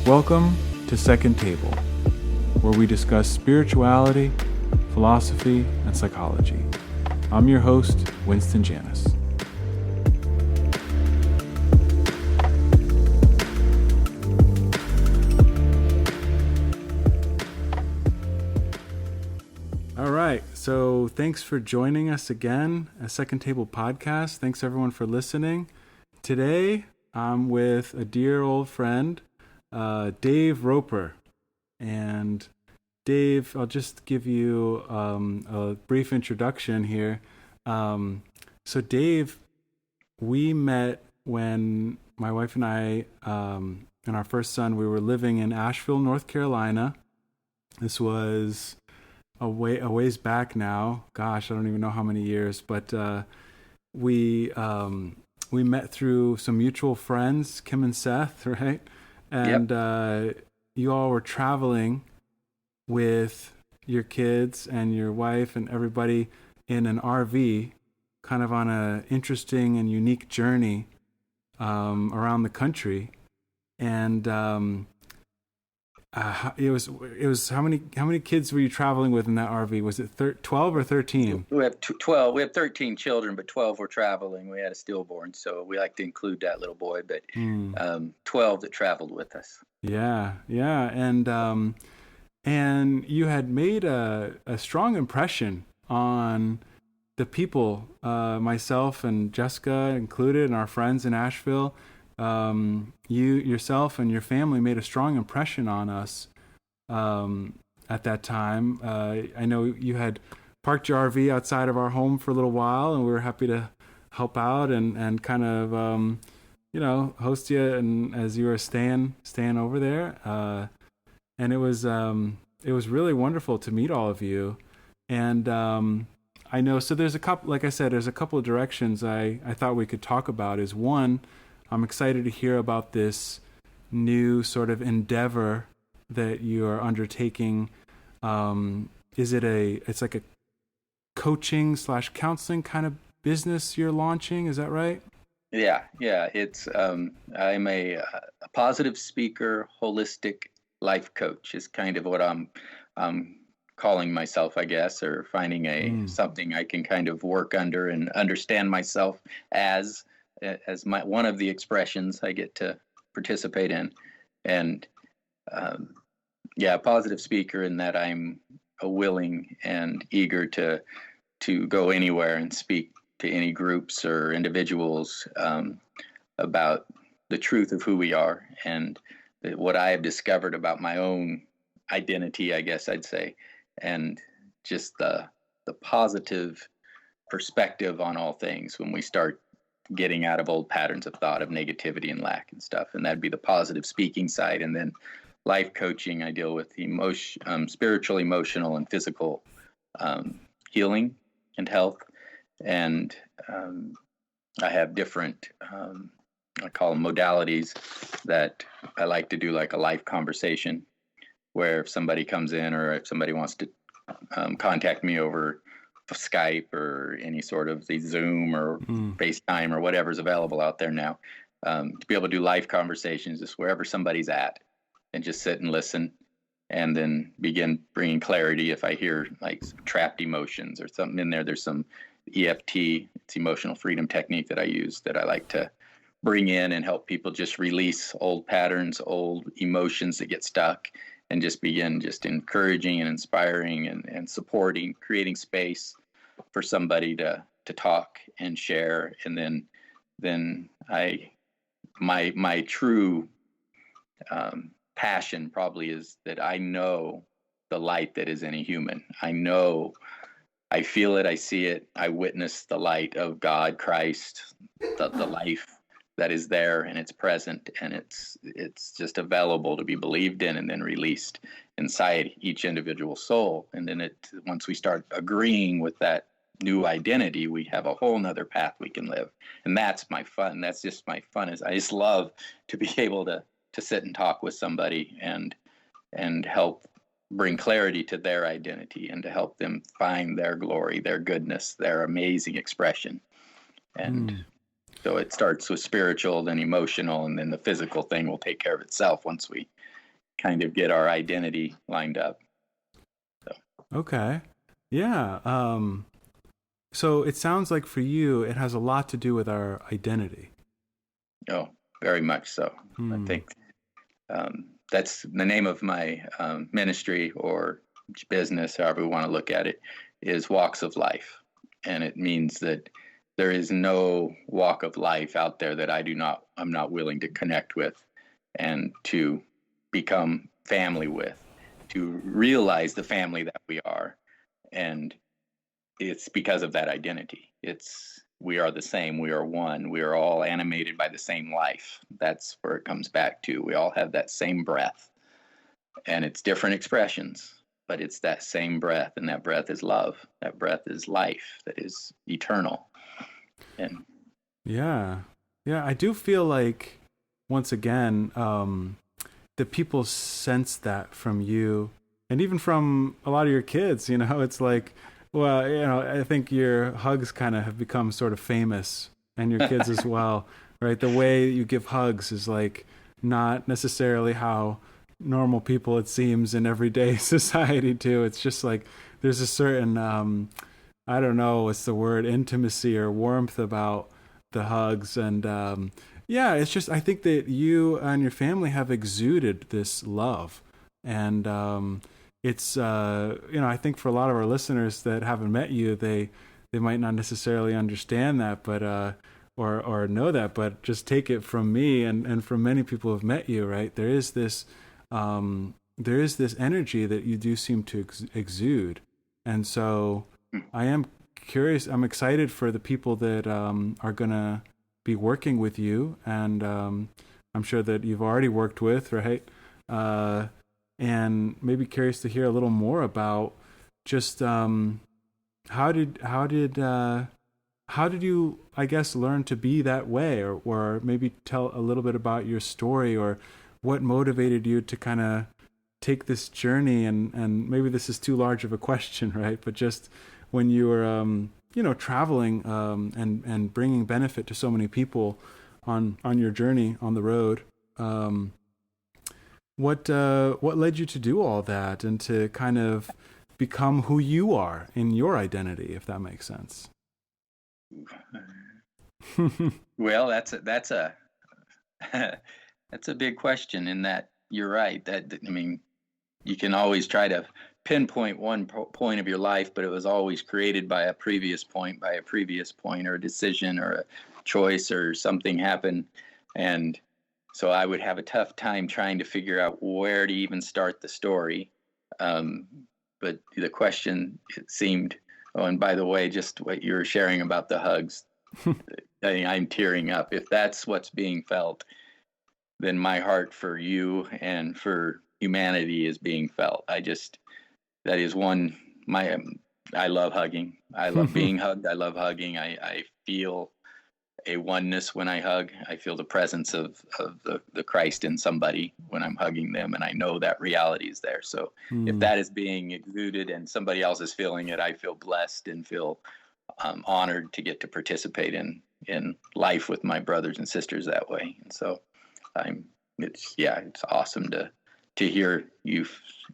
Welcome to Second Table, where we discuss spirituality, philosophy, and psychology. I'm your host, Winston Janis. All right, so thanks for joining us again, a Second Table podcast. Thanks everyone for listening. Today, I'm with a dear old friend, Dave Roper. And Dave, I'll just give you a brief introduction here. So Dave, we met when my wife and I and our first son, we were living in Asheville, North Carolina. This was a ways back now. Gosh, I don't even know how many years, but we met through some mutual friends, Kim and Seth, right? And you all were traveling with your kids and your wife and everybody in an RV, kind of on an interesting and unique journey around the country. And it was how many kids were you traveling with in that RV? Was it 12 or 13? We have 12. We have 13 children, but 12 were traveling. We had a stillborn, so we like to include that little boy. But 12 that traveled with us. Yeah, and you had made a strong impression on the people, myself and Jessica included, and our friends in Asheville. You yourself and your family made a strong impression on us at that time. I know you had parked your RV outside of our home for a little while, and we were happy to help out and kind of host you and as you were staying over there. And it was really wonderful to meet all of you. And I know, so there's a couple, like I said, there's a couple of directions I thought we could talk about. Is one, I'm excited to hear about this new sort of endeavor that you are undertaking. It's like a coaching / counseling kind of business you're launching. Is that right? Yeah. It's I'm a positive speaker, holistic life coach is kind of what I'm calling myself, I guess, or finding something I can kind of work under and understand myself as one of the expressions I get to participate in. And positive speaker in that I'm willing and eager to go anywhere and speak to any groups or individuals about the truth of who we are and what I have discovered about my own identity, I guess I'd say, and just the positive perspective on all things when we start getting out of old patterns of thought of negativity and lack and stuff. And that'd be the positive speaking side. And then life coaching, I deal with spiritual, emotional, and physical healing and health. And I have different, I call them modalities that I like to do, like a life conversation, where if somebody comes in or if somebody wants to contact me over Skype or any sort of the Zoom or FaceTime or whatever's available out there now, to be able to do live conversations just wherever somebody's at and just sit and listen and then begin bringing clarity. If I hear like some trapped emotions or something in there, there's some EFT, it's emotional freedom technique that I use that I like to bring in and help people just release old patterns, old emotions that get stuck, and just begin just encouraging and inspiring and supporting, creating space for somebody to talk and share. And then my true passion probably is that I know the light that is in a human. I feel it, I see it, I witness the light of God, Christ, the life that is there, and it's present, and it's just available to be believed in and then released inside each individual soul. And then once we start agreeing with that new identity, we have a whole nother path we can live. And that's my fun. That's just my fun, is I just love to be able to sit and talk with somebody and help bring clarity to their identity and to help them find their glory, their goodness, their amazing expression. And so it starts with spiritual, then emotional, and then the physical thing will take care of itself once we kind of get our identity lined up. So. Okay. Yeah. So it sounds like for you, it has a lot to do with our identity. Oh, very much so. I think that's the name of my ministry or business, however we want to look at it, is Walks of Life. And it means that there is no walk of life out there that I'm not willing to connect with and to become family with, to realize the family that we are. And it's because of that identity. We are the same. We are one. We are all animated by the same life. That's where it comes back to. We all have that same breath, and it's different expressions, but it's that same breath, and that breath is love. That breath is life. That is eternal. And yeah, I do feel like once again that people sense that from you, and even from a lot of your kids. It's like, well, I think your hugs kind of have become sort of famous, and your kids as well, right? The way you give hugs is like not necessarily how normal people, it seems, in everyday society do. It's just like there's a certain, I don't know, what's the word, intimacy or warmth about the hugs. And yeah, it's just, I think that you and your family have exuded this love. And it's I think for a lot of our listeners that haven't met you, they might not necessarily understand that, but or know that, but just take it from me and from many people who have met you, right? There is this energy that you do seem to exude. And so I am curious, I'm excited for the people that are gonna be working with you, and I'm sure that you've already worked with, right? And maybe curious to hear a little more about just how did you, I guess, learn to be that way, or maybe tell a little bit about your story, or what motivated you to kind of take this journey, and maybe this is too large of a question, right? But just when you were traveling and bringing benefit to so many people on your journey on the road. What led you to do all that and to kind of become who you are in your identity, if that makes sense? Well, that's a big question. In that you're right. You can always try to pinpoint one point of your life, but it was always created by a previous point, or a decision, or a choice, or something happened, and so I would have a tough time trying to figure out where to even start the story. But the question, it seemed, oh, and by the way, just what you were sharing about the hugs, I'm tearing up. If that's what's being felt, then my heart for you and for humanity is being felt. I love hugging. I love being hugged. I love hugging. I feel a oneness when I hug. I feel the presence of the Christ in somebody when I'm hugging them, and I know that reality is there. So if that is being exuded and somebody else is feeling it, I feel blessed and feel honored to get to participate in life with my brothers and sisters that way. And so it's awesome to hear you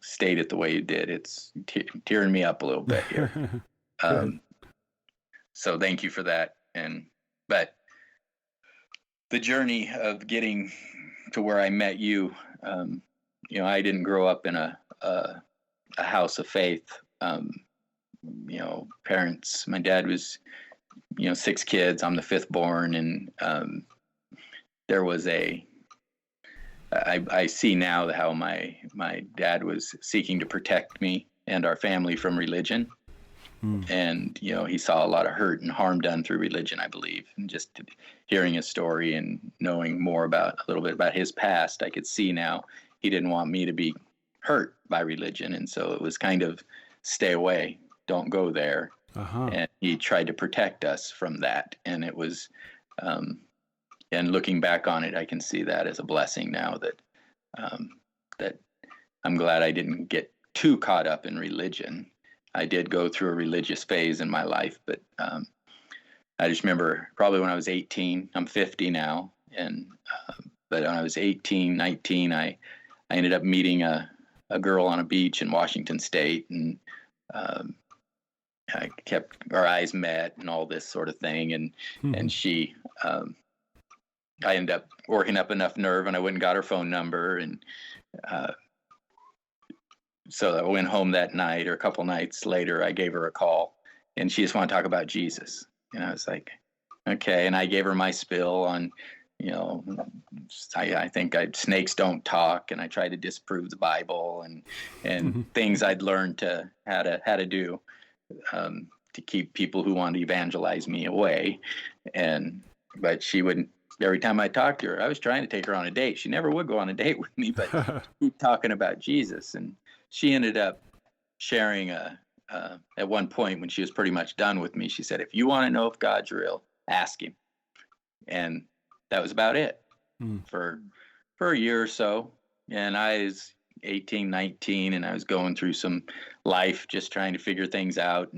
state it the way you did. It's tearing me up a little bit here. So thank you for that. But the journey of getting to where I met you, I didn't grow up in a house of faith. Parents, my dad was, 6 kids. I'm the 5th born. And there was I see now how my dad was seeking to protect me and our family from religion. And, he saw a lot of hurt and harm done through religion, I believe. And just hearing his story and knowing a little bit about his past, I could see now he didn't want me to be hurt by religion. And so it was kind of, stay away, don't go there. Uh-huh. And he tried to protect us from that. And it was, and looking back on it, I can see that as a blessing now, that I'm glad I didn't get too caught up in religion. I did go through a religious phase in my life, but I just remember probably when I was 18, I'm 50 now, but when I was 18, 19, I I ended up meeting a girl on a beach in Washington State, and I kept our eyes met and all this sort of thing, and she I ended up working up enough nerve, and I went and got her phone number, and so I went home that night, or a couple nights later, I gave her a call, and she just wanted to talk about Jesus. And I was like, okay. And I gave her my spill on, I think snakes don't talk, and I tried to disprove the Bible and things I'd learned how to do to keep people who want to evangelize me away. But she wouldn't. Every time I talked to her, I was trying to take her on a date. She never would go on a date with me, but keep talking about Jesus. And she ended up sharing at one point, when she was pretty much done with me, she said, if you want to know if God's real, ask him. And that was about it for a year or so. And I was 18, 19, and I was going through some life, just trying to figure things out,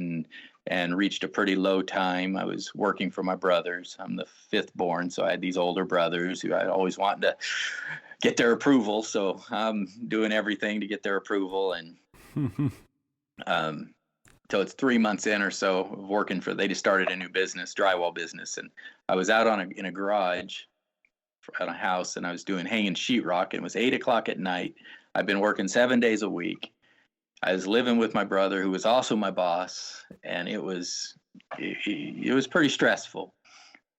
and reached a pretty low time. I was working for my brothers. I'm the fifth born, so I had these older brothers who I always wanted to get their approval. So I'm doing everything to get their approval. And so it's 3 months in or so of working for, they just started a new business, drywall business. And I was out in a garage at a house, and I was hanging sheetrock, and it was 8 o'clock at night. I've been working 7 days a week. I was living with my brother, who was also my boss, and it was pretty stressful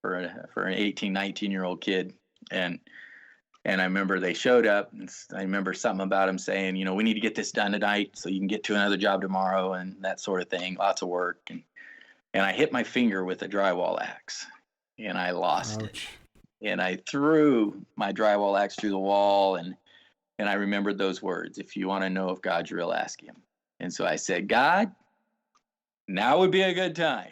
for an 18, 19-year-old kid. And I remember they showed up, and I remember something about him saying, we need to get this done tonight so you can get to another job tomorrow, and that sort of thing. Lots of work, and I hit my finger with a drywall axe, and I lost it. And I threw my drywall axe through the wall, and I remembered those words: if you want to know if God's real, ask him. And so I said, God, now would be a good time.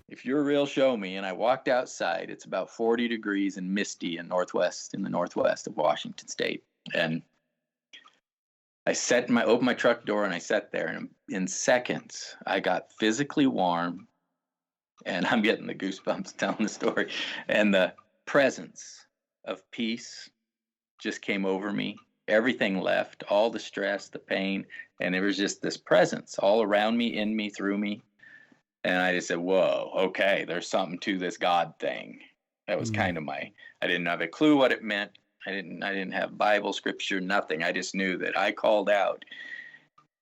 If you're real, show me. And I walked outside. It's about 40 degrees and misty in the northwest of Washington State. And I opened my truck door, and I sat there, and in seconds, I got physically warm, and I'm getting the goosebumps telling the story. And the presence of peace just came over me. Everything left, all the stress, the pain, and it was just this presence all around me, in me, through me. And I just said, whoa, okay, there's something to this God thing. That was kind of I didn't have a clue what it meant. I didn't have Bible scripture, nothing. I just knew that I called out,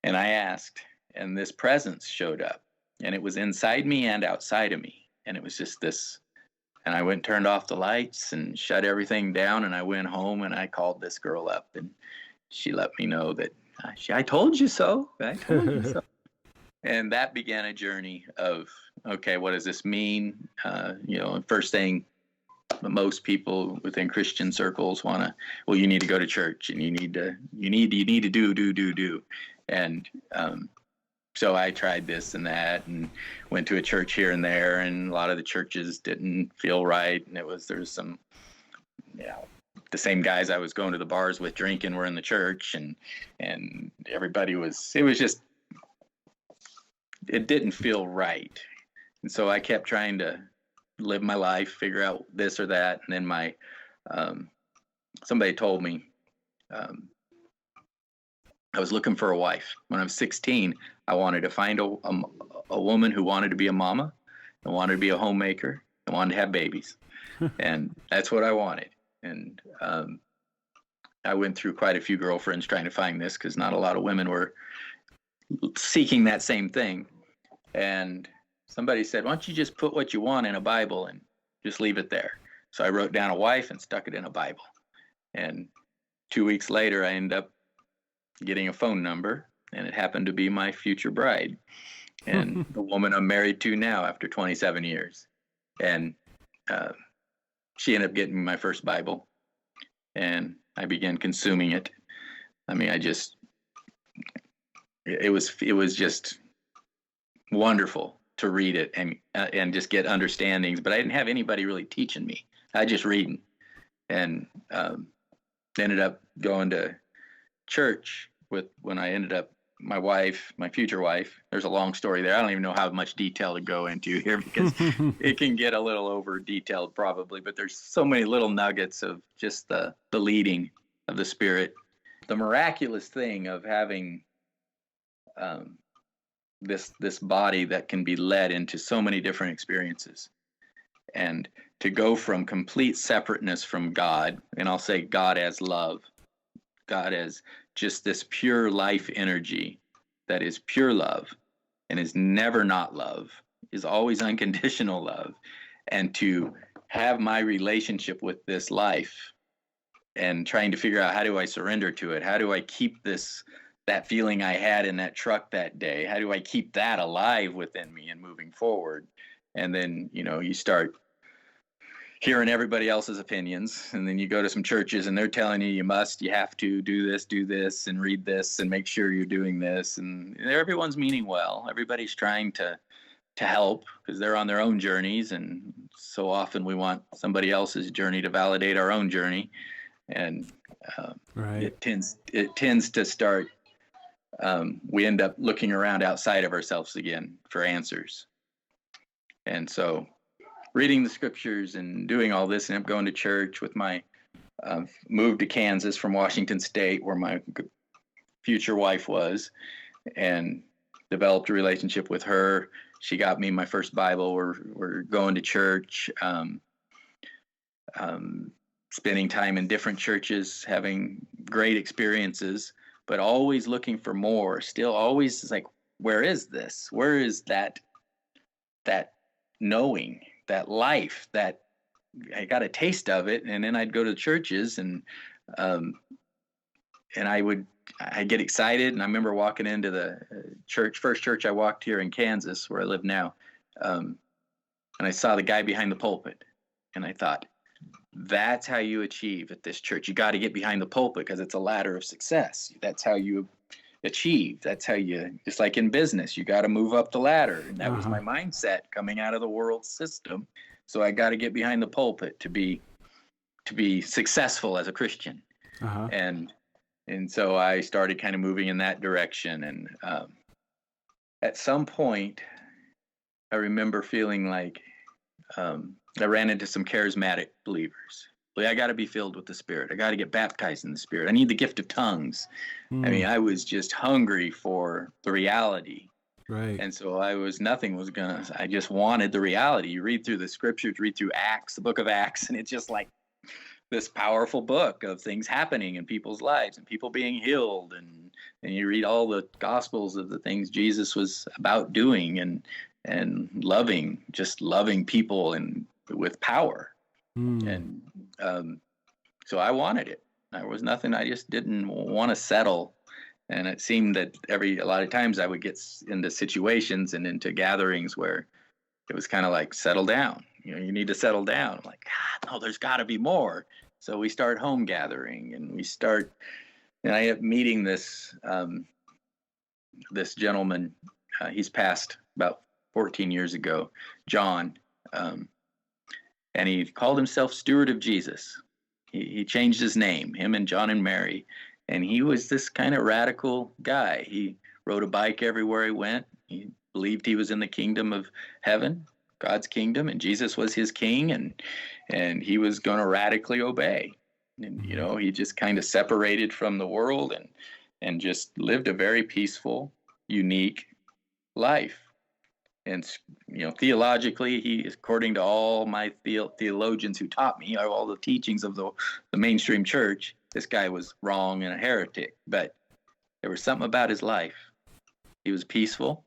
and I asked, and this presence showed up, and it was inside me and outside of me. And it was just this. And I went and turned off the lights and shut everything down, and I went home, and I called this girl up, and she let me know that I told you so. I told you so. And that began a journey of, okay, what does this mean? First thing, most people within Christian circles you need to go to church, and you need to do. And so I tried this and that, and went to a church here and there, and a lot of the churches didn't feel right. And there's some, the same guys I was going to the bars with drinking were in the church, and everybody it didn't feel right. And so I kept trying to live my life, figure out this or that. And then somebody told me, I was looking for a wife. When I was 16, I wanted to find a woman who wanted to be a mama, and wanted to be a homemaker, and wanted to have babies. And that's what I wanted. And I went through quite a few girlfriends trying to find this, because not a lot of women were seeking that same thing. And somebody said, why don't you just put what you want in a Bible and just leave it there? So I wrote down a wife and stuck it in a Bible. And 2 weeks later, I ended up getting a phone number, and it happened to be my future bride, and the woman I'm married to now after 27 years. And she ended up getting me my first Bible, and I began consuming it. I mean, it was just wonderful to read it and just get understandings, but I didn't have anybody really teaching me. I just reading, and ended up going to church when I ended up, my future wife. There's a long story there. I don't even know how much detail to go into here, because it can get a little over detailed probably, but there's so many little nuggets of just the leading of the Spirit the miraculous thing of having this body that can be led into so many different experiences, and to go from complete separateness from God, and I'll say God as love, God as just this pure life energy that is pure love and is never not love, is always unconditional love, and to have my relationship with this life and trying to figure out, how do I surrender to it? How do I keep that feeling I had in that truck that day? How do I keep that alive within me and moving forward? And then, you start hearing everybody else's opinions, and then you go to some churches and they're telling you you have to do this and read this and make sure you're doing this, and everyone's meaning well. Everybody's trying to help because they're on their own journeys, and so often we want somebody else's journey to validate our own journey, and Right. it tends to start. We end up looking around outside of ourselves again for answers, and so reading the scriptures and doing all this, and I'm going to church with my moved to Kansas from Washington State, where my future wife was, and developed a relationship with her. She got me my first Bible. We're going to church, spending time in different churches, having great experiences, but always looking for more. Still always like, where is this? Where is that knowing, that life, that I got a taste of it? And then I'd go to churches, and I'd get excited. And I remember walking into the first church I walked here in Kansas, where I live now, and I saw the guy behind the pulpit, and I thought, that's how you achieve at this church. You got to get behind the pulpit because it's a ladder of success. That's how you achieve. That's how you, just like in business, you got to move up the ladder. And that was my mindset coming out of the world system. So I got to get behind the pulpit to be successful as a Christian. And so I started kind of moving in that direction. And at some point, I remember feeling like I ran into some charismatic believers. Well, I got to be filled with the Spirit. I got to get baptized in the Spirit. I need the gift of tongues. I mean, I was just hungry for the reality. Right. And so I just wanted the reality. You read through the scriptures, read through Acts, the book of Acts, and it's just like this powerful book of things happening in people's lives and people being healed. And you read all the gospels of the things Jesus was about doing and loving people and with power. And so I wanted it. There was nothing. I just didn't want to settle. And it seemed that a lot of times I would get into situations and into gatherings where it was kind of like, settle down. You need to settle down. I'm like, no, there's got to be more. So we start home gathering, and I end up meeting this gentleman. He's passed about 14 years ago, John. And he called himself Steward of Jesus. He changed his name, him and John and Mary. And he was this kind of radical guy. He rode a bike everywhere he went. He believed he was in the kingdom of heaven, God's kingdom, and Jesus was his king, and he was going to radically obey. And, he just kind of separated from the world and just lived a very peaceful, unique life. And, theologically, he, according to all my theologians who taught me, all the teachings of the mainstream church, this guy was wrong and a heretic. But there was something about his life. He was peaceful.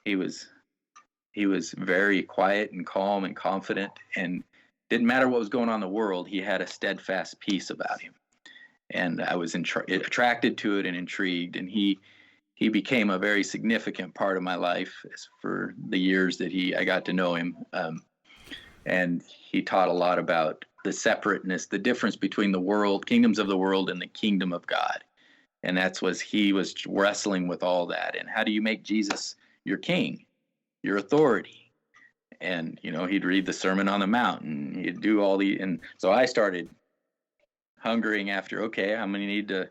He was very quiet and calm and confident, and didn't matter what was going on in the world. He had a steadfast peace about him. And I was attracted to it and intrigued, and he became a very significant part of my life for the years that I got to know him. And he taught a lot about the separateness, the difference between the world, kingdoms of the world, and the kingdom of God. And he was wrestling with all that. And how do you make Jesus your king, your authority? And, he'd read the Sermon on the Mount, and he'd do and so I started hungering after, okay, I'm going to need to,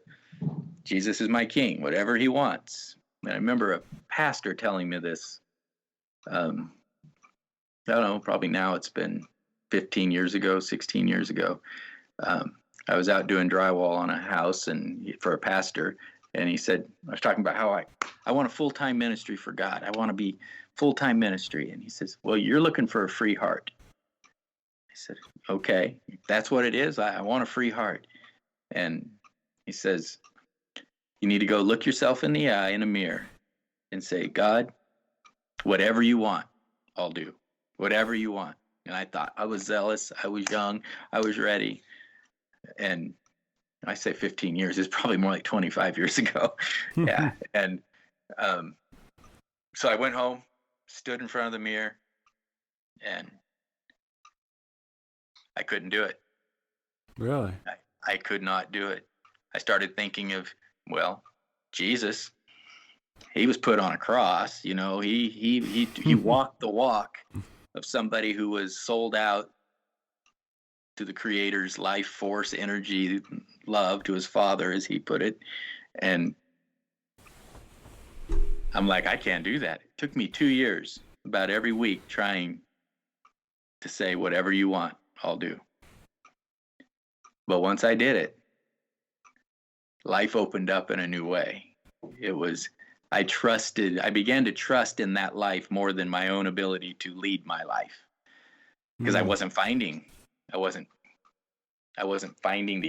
Jesus is my king, whatever he wants. And I remember a pastor telling me this, I don't know, probably now it's been 15 years ago, 16 years ago. I was out doing drywall on a house and for a pastor, and he said, I was talking about how I want a full-time ministry for God. I want to be full-time ministry. And he says, well, you're looking for a free heart. I said, okay, if that's what it is. I want a free heart. And he says, you need to go look yourself in the eye in a mirror and say, God, whatever you want, I'll do. Whatever you want. And I thought, I was zealous. I was young. I was ready. And I say 15 years. It's probably more like 25 years ago. Yeah. And so I went home, stood in front of the mirror, and I couldn't do it. Really? I could not do it. I started thinking of, well, Jesus, he was put on a cross, you know, he walked the walk of somebody who was sold out to the Creator's life force, energy, love, to his Father, as he put it. And I'm like, I can't do that. It took me 2 years, about every week, trying to say, whatever you want, I'll do. But once I did it, life opened up in a new way. I began to trust in that life more than my own ability to lead my life. Because I wasn't finding the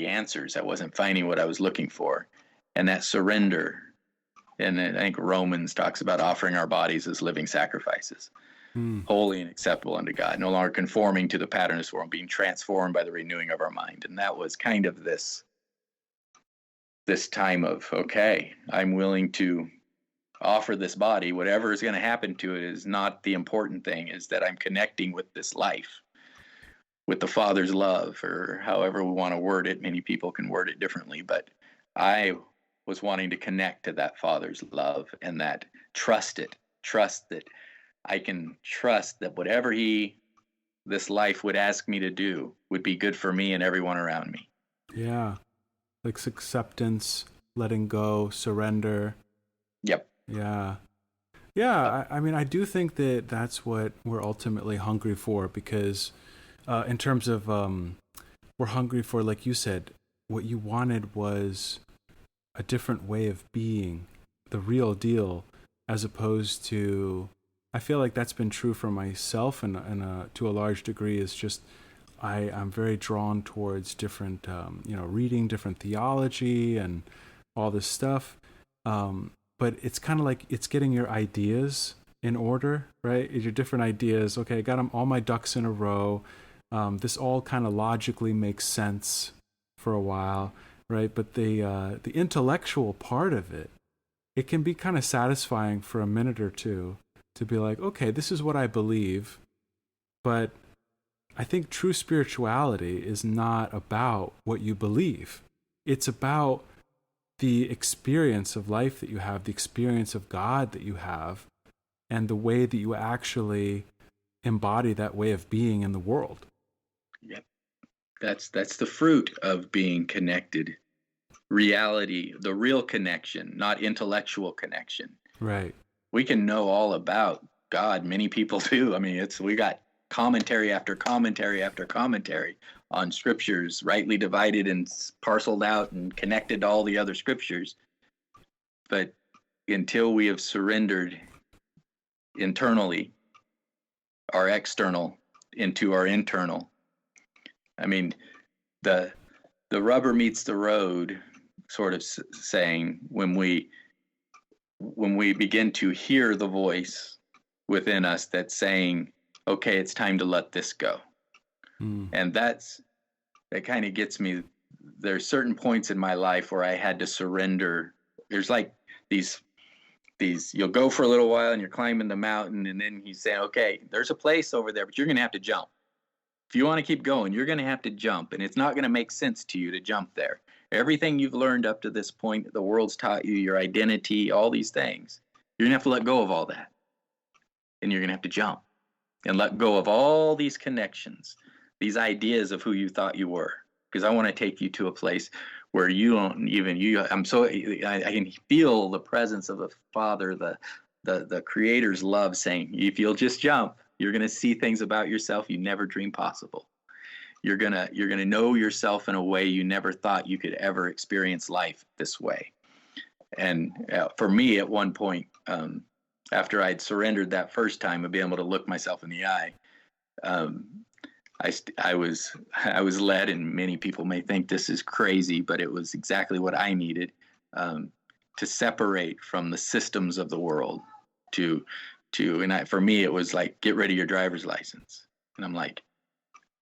answers. I wasn't finding what I was looking for. And that surrender, and I think Romans talks about offering our bodies as living sacrifices, holy and acceptable unto God, no longer conforming to the pattern of this world, being transformed by the renewing of our mind. And that was kind of this time of, okay, I'm willing to offer this body. Whatever is going to happen to it is not the important thing, is that I'm connecting with this life, with the Father's love, or however we want to word it. Many people can word it differently, but I was wanting to connect to that Father's love, and that trust that I can trust that whatever this life would ask me to do would be good for me and everyone around me. Yeah. Like acceptance, letting go, surrender. Yep. Yeah. Yeah. I mean, I do think that that's what we're ultimately hungry for, because in terms of we're hungry for, like you said, what you wanted was a different way of being, the real deal, as opposed to, I feel like that's been true for myself, and to a large degree, is just I'm very drawn towards different, reading different theology and all this stuff. But it's kind of like it's getting your ideas in order, right? Your different ideas. Okay, I got all my ducks in a row. This all kind of logically makes sense for a while, right? But the intellectual part of it can be kind of satisfying for a minute or two to be like, okay, this is what I believe, but I think true spirituality is not about what you believe. It's about the experience of life that you have, the experience of God that you have, and the way that you actually embody that way of being in the world. Yep. That's the fruit of being connected. Reality, the real connection, not intellectual connection. Right. We can know all about God. Many people do. I mean, we got commentary after commentary after commentary on scriptures, rightly divided and parceled out and connected to all the other scriptures. But until we have surrendered internally our external into our internal, I mean, the rubber meets the road sort of saying, when we begin to hear the voice within us that's saying, okay, it's time to let this go. And that kind of gets me. There's certain points in my life where I had to surrender. There's like these, you'll go for a little while and you're climbing the mountain, and then he's saying, okay, there's a place over there, but you're going to have to jump. If you want to keep going, you're going to have to jump, and it's not going to make sense to you to jump there. Everything you've learned up to this point, the world's taught you, your identity, all these things, you're going to have to let go of all that. And you're going to have to jump and let go of all these connections, these ideas of who you thought you were. Because I want to take you to a place where you don't even, I can feel the presence of the Father, the Creator's love saying, if you'll just jump, you're going to see things about yourself you never dreamed possible. You're gonna know yourself in a way you never thought you could ever experience life this way. And for me, at one point, after I'd surrendered that first time and being able to look myself in the eye, I was led, and many people may think this is crazy, but it was exactly what I needed, to separate from the systems of the world. For me, it was like, get rid of your driver's license. And I'm like,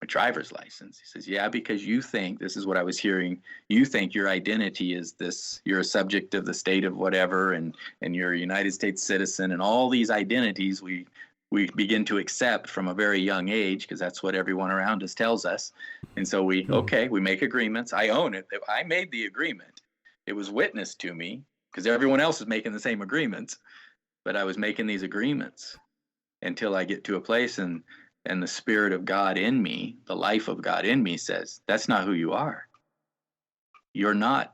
a driver's license? He says, yeah, because you think, this is what I was hearing, you think your identity is this, you're a subject of the state of whatever, and you're a United States citizen, and all these identities we begin to accept from a very young age, because that's what everyone around us tells us. And so we make agreements. I own it. I made the agreement. It was witnessed to me because everyone else is making the same agreements, but I was making these agreements until I get to a place and the Spirit of God in me, the life of God in me, says, that's not who you are. You're not.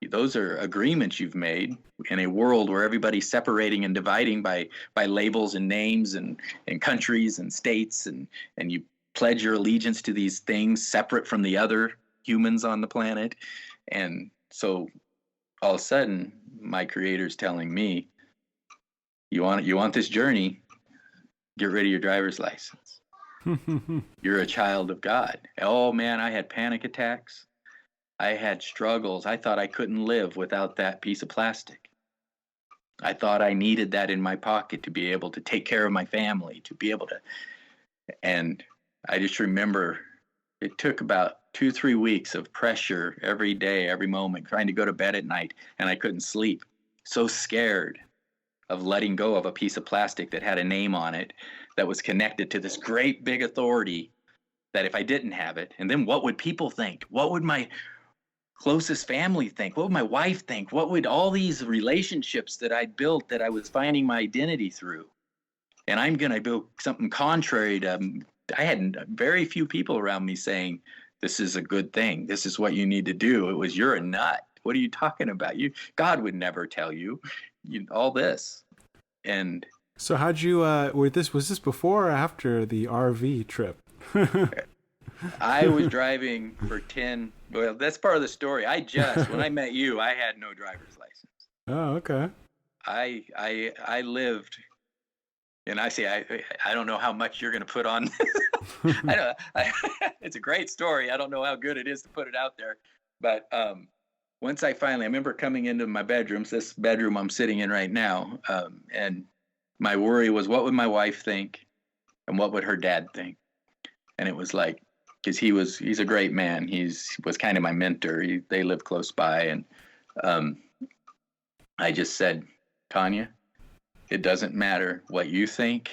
Those are agreements you've made in a world where everybody's separating and dividing by labels and names and countries and states, and you pledge your allegiance to these things separate from the other humans on the planet. And so all of a sudden, my Creator's telling me, you want this journey, get rid of your driver's license. You're a child of God. Oh man, I had panic attacks. I had struggles. I thought I couldn't live without that piece of plastic. I thought I needed that in my pocket to be able to take care of my family, to be able to. And I just remember it took about 2-3 weeks of pressure every day, every moment, trying to go to bed at night, and I couldn't sleep. So scared of letting go of a piece of plastic that had a name on it that was connected to this great big authority, that if I didn't have it, and then what would people think? What would my closest family think? What would my wife think? What would all these relationships that I'd built, that I was finding my identity through? And I'm going to build something contrary to, I had very few people around me saying, this is a good thing. This is what you need to do. It was, you're a nut. What are you talking about? God would never tell you, all this. And so how'd you, was this before or after the RV trip? I was driving for 10. Well, that's part of the story. When I met you, I had no driver's license. Oh, okay. I lived, and I say, I don't know how much you're going to put on. It's a great story. I don't know how good it is to put it out there. But once I remember coming into my bedrooms, this bedroom I'm sitting in right now, and my worry was, what would my wife think? And what would her dad think? And it was like, because he's a great man. Was kind of my mentor. They live close by. And I just said, Tanya, it doesn't matter what you think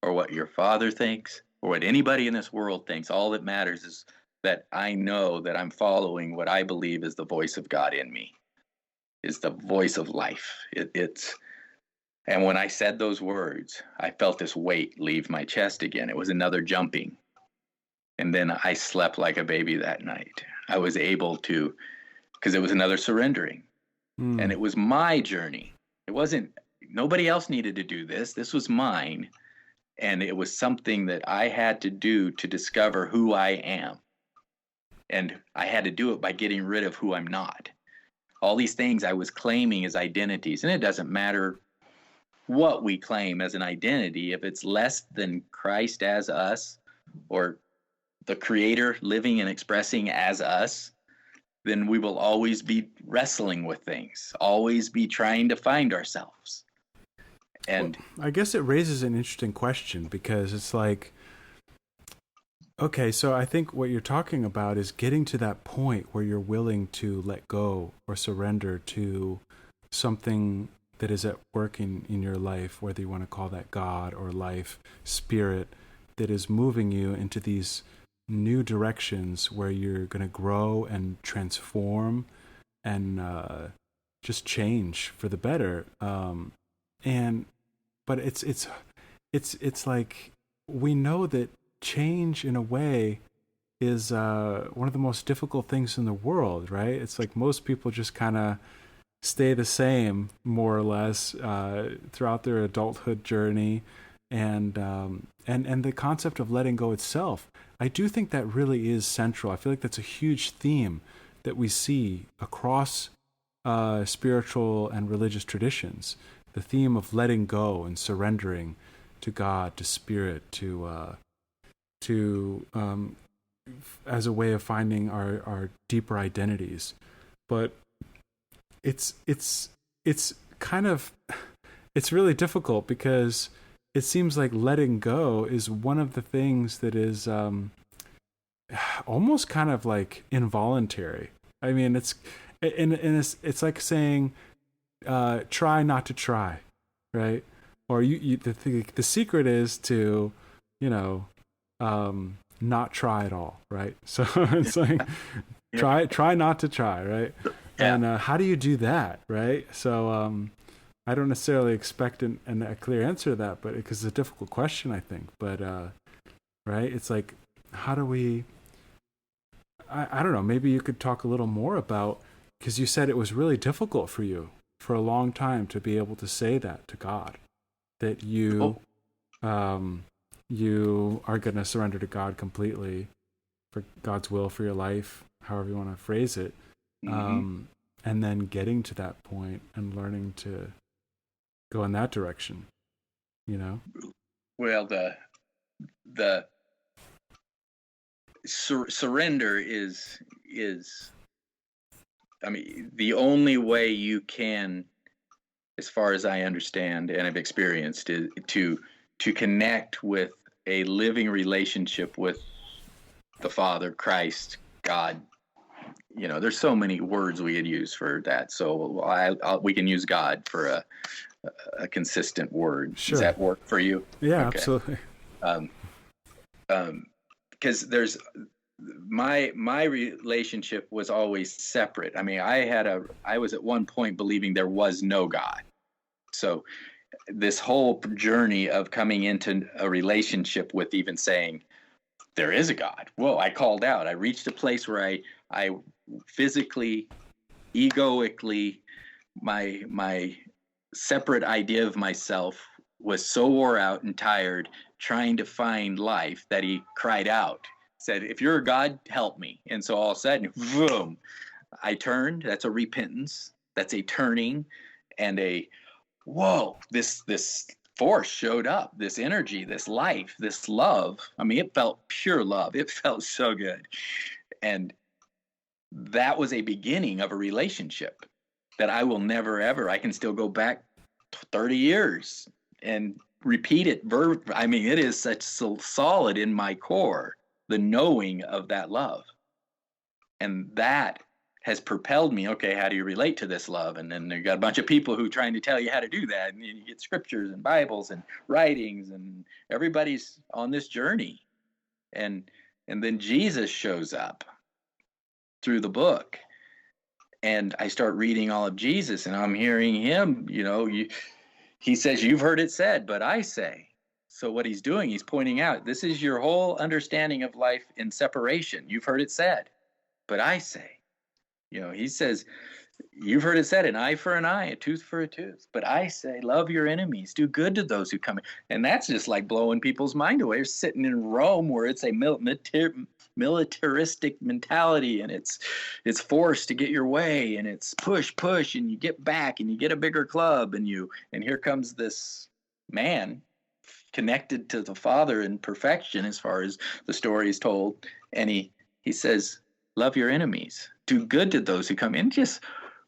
or what your father thinks or what anybody in this world thinks. All that matters is that I know that I'm following what I believe is the voice of God in me, is the voice of life. And when I said those words, I felt this weight leave my chest again. It was another jumping. And then I slept like a baby that night. I was able to, because it was another surrendering. And it was my journey. It wasn't, nobody else needed to do this. This was mine. And it was something that I had to do to discover who I am. And I had to do it by getting rid of who I'm not. All these things I was claiming as identities. And it doesn't matter what we claim as an identity. If it's less than Christ as us, or the Creator living and expressing as us, then we will always be wrestling with things, always be trying to find ourselves. And I guess it raises an interesting question, because it's like, okay, so I think what you're talking about is getting to that point where you're willing to let go or surrender to something that is at work in your life, whether you want to call that God or life, spirit, that is moving you into these new directions where you're going to grow and transform and just change for the better. But it's like, we know that change in a way is one of the most difficult things in the world, right? It's like most people just kind of stay the same, more or less, throughout their adulthood journey. And the concept of letting go itself, I do think that really is central. I feel like that's a huge theme that we see across spiritual and religious traditions. The theme of letting go and surrendering to God, to Spirit, to as a way of finding our deeper identities. But it's kind of, it's really difficult because it seems like letting go is one of the things that is almost kind of like involuntary. I mean, it's like saying try not to try, right? Or the secret is to, you know, not try at all, right? So it's like try not to try, right? Yeah. And how do you do that, right? So I don't necessarily expect a clear answer to that, but because it's a difficult question, I think. But right, it's like, how do we? I don't know. Maybe you could talk a little more about, because you said it was really difficult for you for a long time to be able to say that to God, that you you are going to surrender to God completely for God's will for your life, however you want to phrase it. And then getting to that point and learning to go in that direction, you know? Well, the surrender is, I mean, the only way you can, as far as I understand and have experienced, is to connect with a living relationship with the Father, Christ, God. You know, there's so many words we could use for that. So we can use God for a consistent word. Sure. Does that work for you? Yeah, okay. Absolutely. Because there's my relationship was always separate. I mean, I was at one point believing there was no God. So this whole journey of coming into a relationship with even saying there is a God. Whoa, I called out. I reached a place where I physically, egoically, my separate idea of myself was so wore out and tired trying to find life that he cried out, said, if you're a God, help me. And so all of a sudden, boom, I turned. That's a repentance. That's a turning and a, whoa, this force showed up, this energy, this life, this love. I mean, it felt pure love. It felt so good. And that was a beginning of a relationship that I will never, ever, I can still go back 30 years and repeat it. I mean, it is so solid in my core, the knowing of that love. And that has propelled me, okay, how do you relate to this love? And then you got a bunch of people who are trying to tell you how to do that. And you get scriptures and Bibles and writings, and everybody's on this journey. And then Jesus shows up through the book. And I start reading all of Jesus, and I'm hearing him, he says, you've heard it said, but I say. So what he's doing, he's pointing out, this is your whole understanding of life in separation. You've heard it said, but I say. He says, you've heard it said, an eye for an eye, a tooth for a tooth. But I say, love your enemies, do good to those who come in. And that's just like blowing people's mind away. You're sitting in Rome where it's a militaristic mentality, and it's forced to get your way, and it's push, and you get back, and you get a bigger club, and here comes this man connected to the Father in perfection as far as the story is told. And he says, love your enemies, do good to those who come in. Just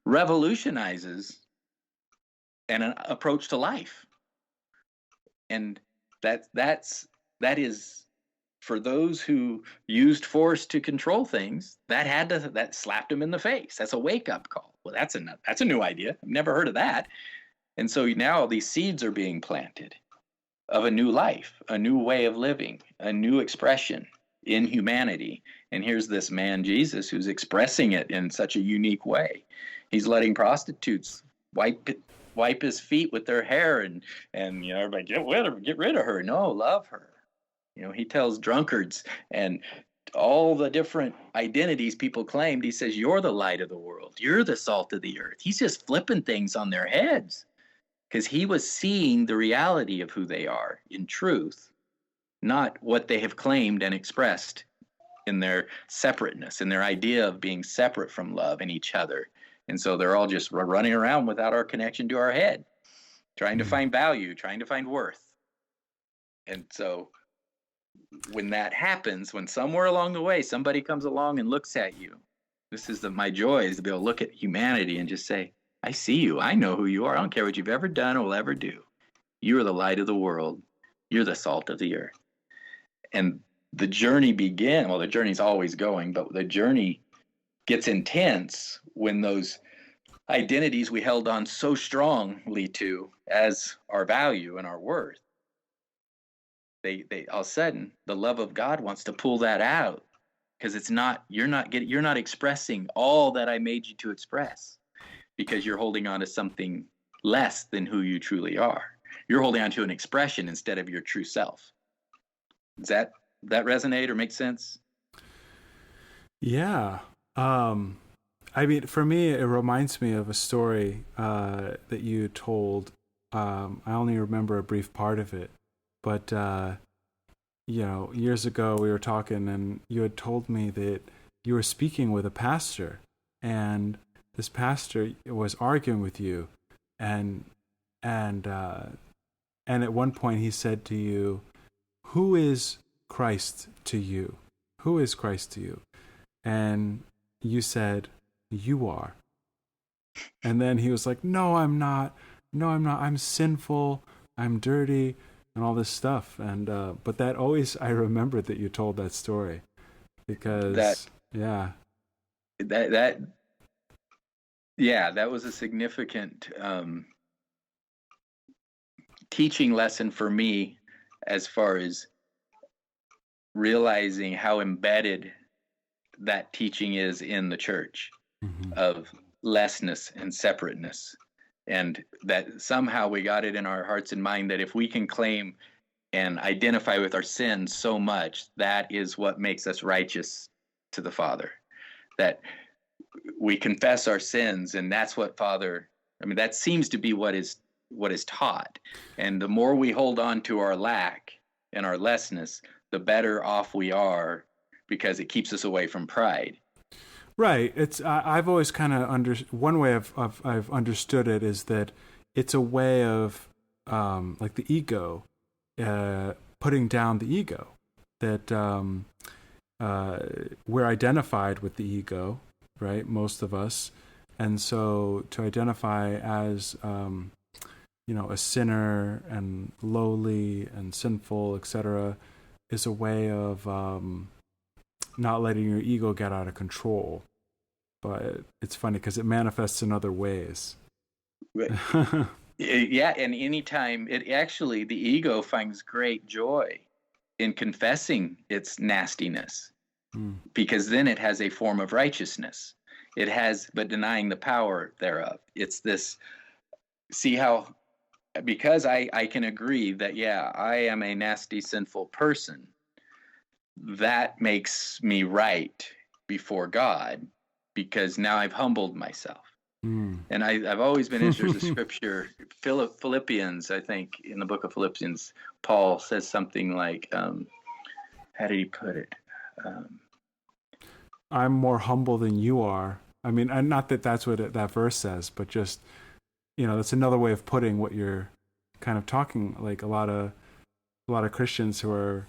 revolutionizes an approach to life. And that is for those who used force to control things, that slapped them in the face. That's a wake-up call. Well, that's a new idea. I've never heard of that. And so now these seeds are being planted of a new life, a new way of living, a new expression in humanity. And here's this man, Jesus, who's expressing it in such a unique way. He's letting prostitutes wipe his feet with their hair, and everybody, get rid of her. No, love her. He tells drunkards and all the different identities people claimed. He says, you're the light of the world. You're the salt of the earth. He's just flipping things on their heads because he was seeing the reality of who they are in truth. not what they have claimed and expressed in their separateness, in their idea of being separate from love and each other. And so they're all just running around without our connection to our head, trying to find value, trying to find worth. And so when that happens, when somewhere along the way somebody comes along and looks at you, this is my joy, is to be able to look at humanity and just say, I see you. I know who you are. I don't care what you've ever done or will ever do. You are the light of the world. You're the salt of the earth. And the journey began. Well, the journey's always going, but the journey gets intense when those identities we held on so strongly to as our value and our worth, they all of a sudden the love of God wants to pull that out, because you're not expressing all that I made you to express, because you're holding on to something less than who you truly are. You're holding on to an expression instead of your true self. Does that resonate or make sense? Yeah. I mean, for me, it reminds me of a story that you told. I only remember a brief part of it, but years ago we were talking, and you had told me that you were speaking with a pastor, and this pastor was arguing with you, and at one point he said to you, "Who is Christ to you? Who is Christ to you?" And you said, "You are." And then he was like, "No, I'm not. No, I'm not. I'm sinful. I'm dirty," and all this stuff. And but that always, I remembered that you told that story, because that was a significant teaching lesson for me, as far as realizing how embedded that teaching is in the church, of lessness and separateness, and that somehow we got it in our hearts and mind that if we can claim and identify with our sins so much, that is what makes us righteous to the Father. That we confess our sins, and that's what that seems to be what is taught. And the more we hold on to our lack and our lessness, the better off we are, because it keeps us away from pride. Right. It's I've always kind of one way I've understood it is that it's a way of like the ego, putting down the ego. That we're identified with the ego, right? Most of us, and so to identify as a sinner and lowly and sinful, etc., is a way of not letting your ego get out of control. But it's funny because it manifests in other ways. Yeah, and anytime the ego finds great joy in confessing its nastiness, because then it has a form of righteousness. It has, but denying the power thereof. It's this, see how, because I can agree that, yeah, I am a nasty, sinful person, that makes me right before God, because now I've humbled myself. And I've always been interested in scripture. Philippians, I think, in the book of Philippians, Paul says something like, how did he put it? I'm more humble than you are. I mean, and not that that's what that verse says, but just, that's another way of putting what you're kind of talking, like a lot of Christians who are,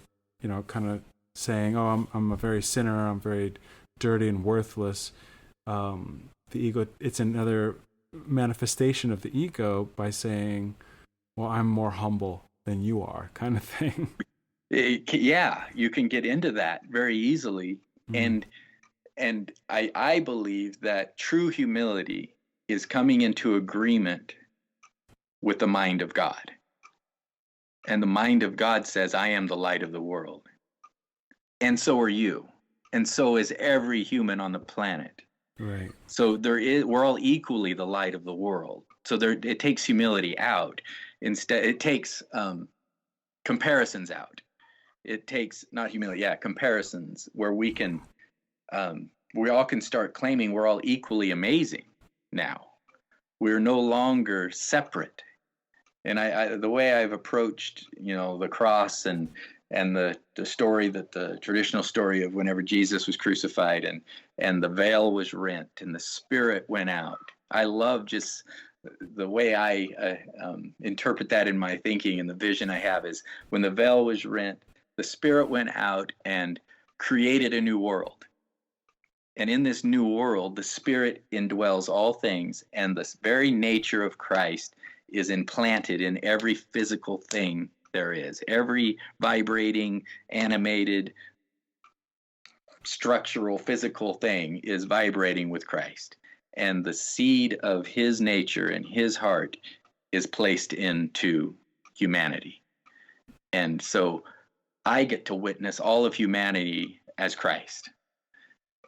kind of saying, "Oh, I'm a very sinner. I'm very dirty and worthless." The ego, it's another manifestation of the ego by saying, "Well, I'm more humble than you are," kind of thing. Yeah, you can get into that very easily. And I believe that true humility is coming into agreement with the mind of God. And the mind of God says, I am the light of the world. And so are you. And so is every human on the planet. Right. So we're all equally the light of the world. So it takes humility out. Instead, it takes comparisons out. It takes, not humility, comparisons, where we all can start claiming we're all equally amazing now. We're no longer separate. And the way I've approached, the cross and and the story, that the traditional story of whenever Jesus was crucified and the veil was rent and the Spirit went out. I love just the way I interpret that in my thinking, and the vision I have is when the veil was rent, the Spirit went out and created a new world. And in this new world, the Spirit indwells all things, and the very nature of Christ is implanted in every physical thing there is. Every vibrating, animated, structural, physical thing is vibrating with Christ. And the seed of his nature and his heart is placed into humanity. And so I get to witness all of humanity as Christ.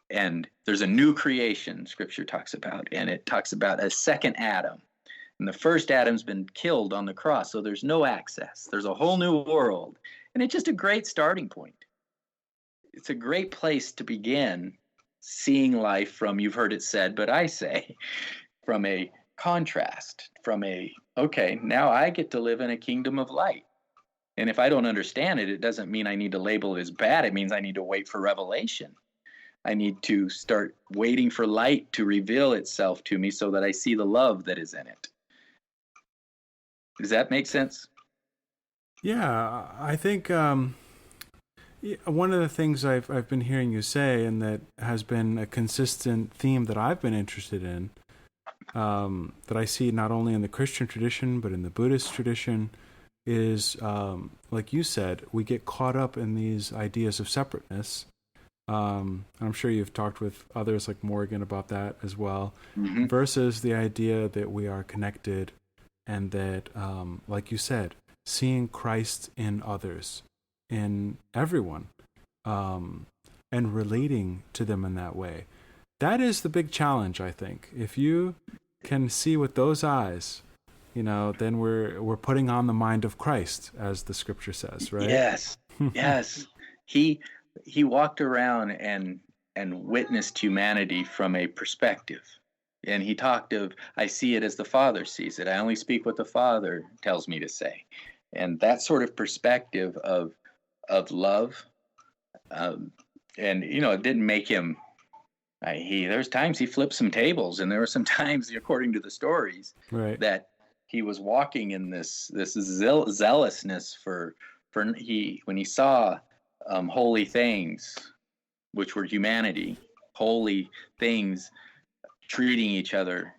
And there's a new creation, Scripture talks about, and it talks about a second Adam. And the first Adam's been killed on the cross, so there's no access. There's a whole new world. And it's just a great starting point. It's a great place to begin seeing life from, you've heard it said, but I say, from a contrast, from a, okay, now I get to live in a kingdom of light. And if I don't understand it, it doesn't mean I need to label it as bad. It means I need to wait for revelation. I need to start waiting for light to reveal itself to me so that I see the love that is in it. Does that make sense? Yeah, I think one of the things I've been hearing you say, and that has been a consistent theme that I've been interested in, that I see not only in the Christian tradition but in the Buddhist tradition, is like you said, we get caught up in these ideas of separateness. I'm sure you've talked with others like Morgan about that as well, versus the idea that we are connected, and that, like you said, seeing Christ in others, in everyone, and relating to them in that way. That is the big challenge, I think. If you can see with those eyes, then we're putting on the mind of Christ, as the Scripture says, right? Yes, yes. He walked around and witnessed humanity from a perspective. And he talked of, I see it as the Father sees it. I only speak what the Father tells me to say. And that sort of perspective of love, and it didn't make him. There's times he flipped some tables, and there were some times, according to the stories, right, that he was walking in this zealousness for when he saw holy things, which were humanity, holy things treating each other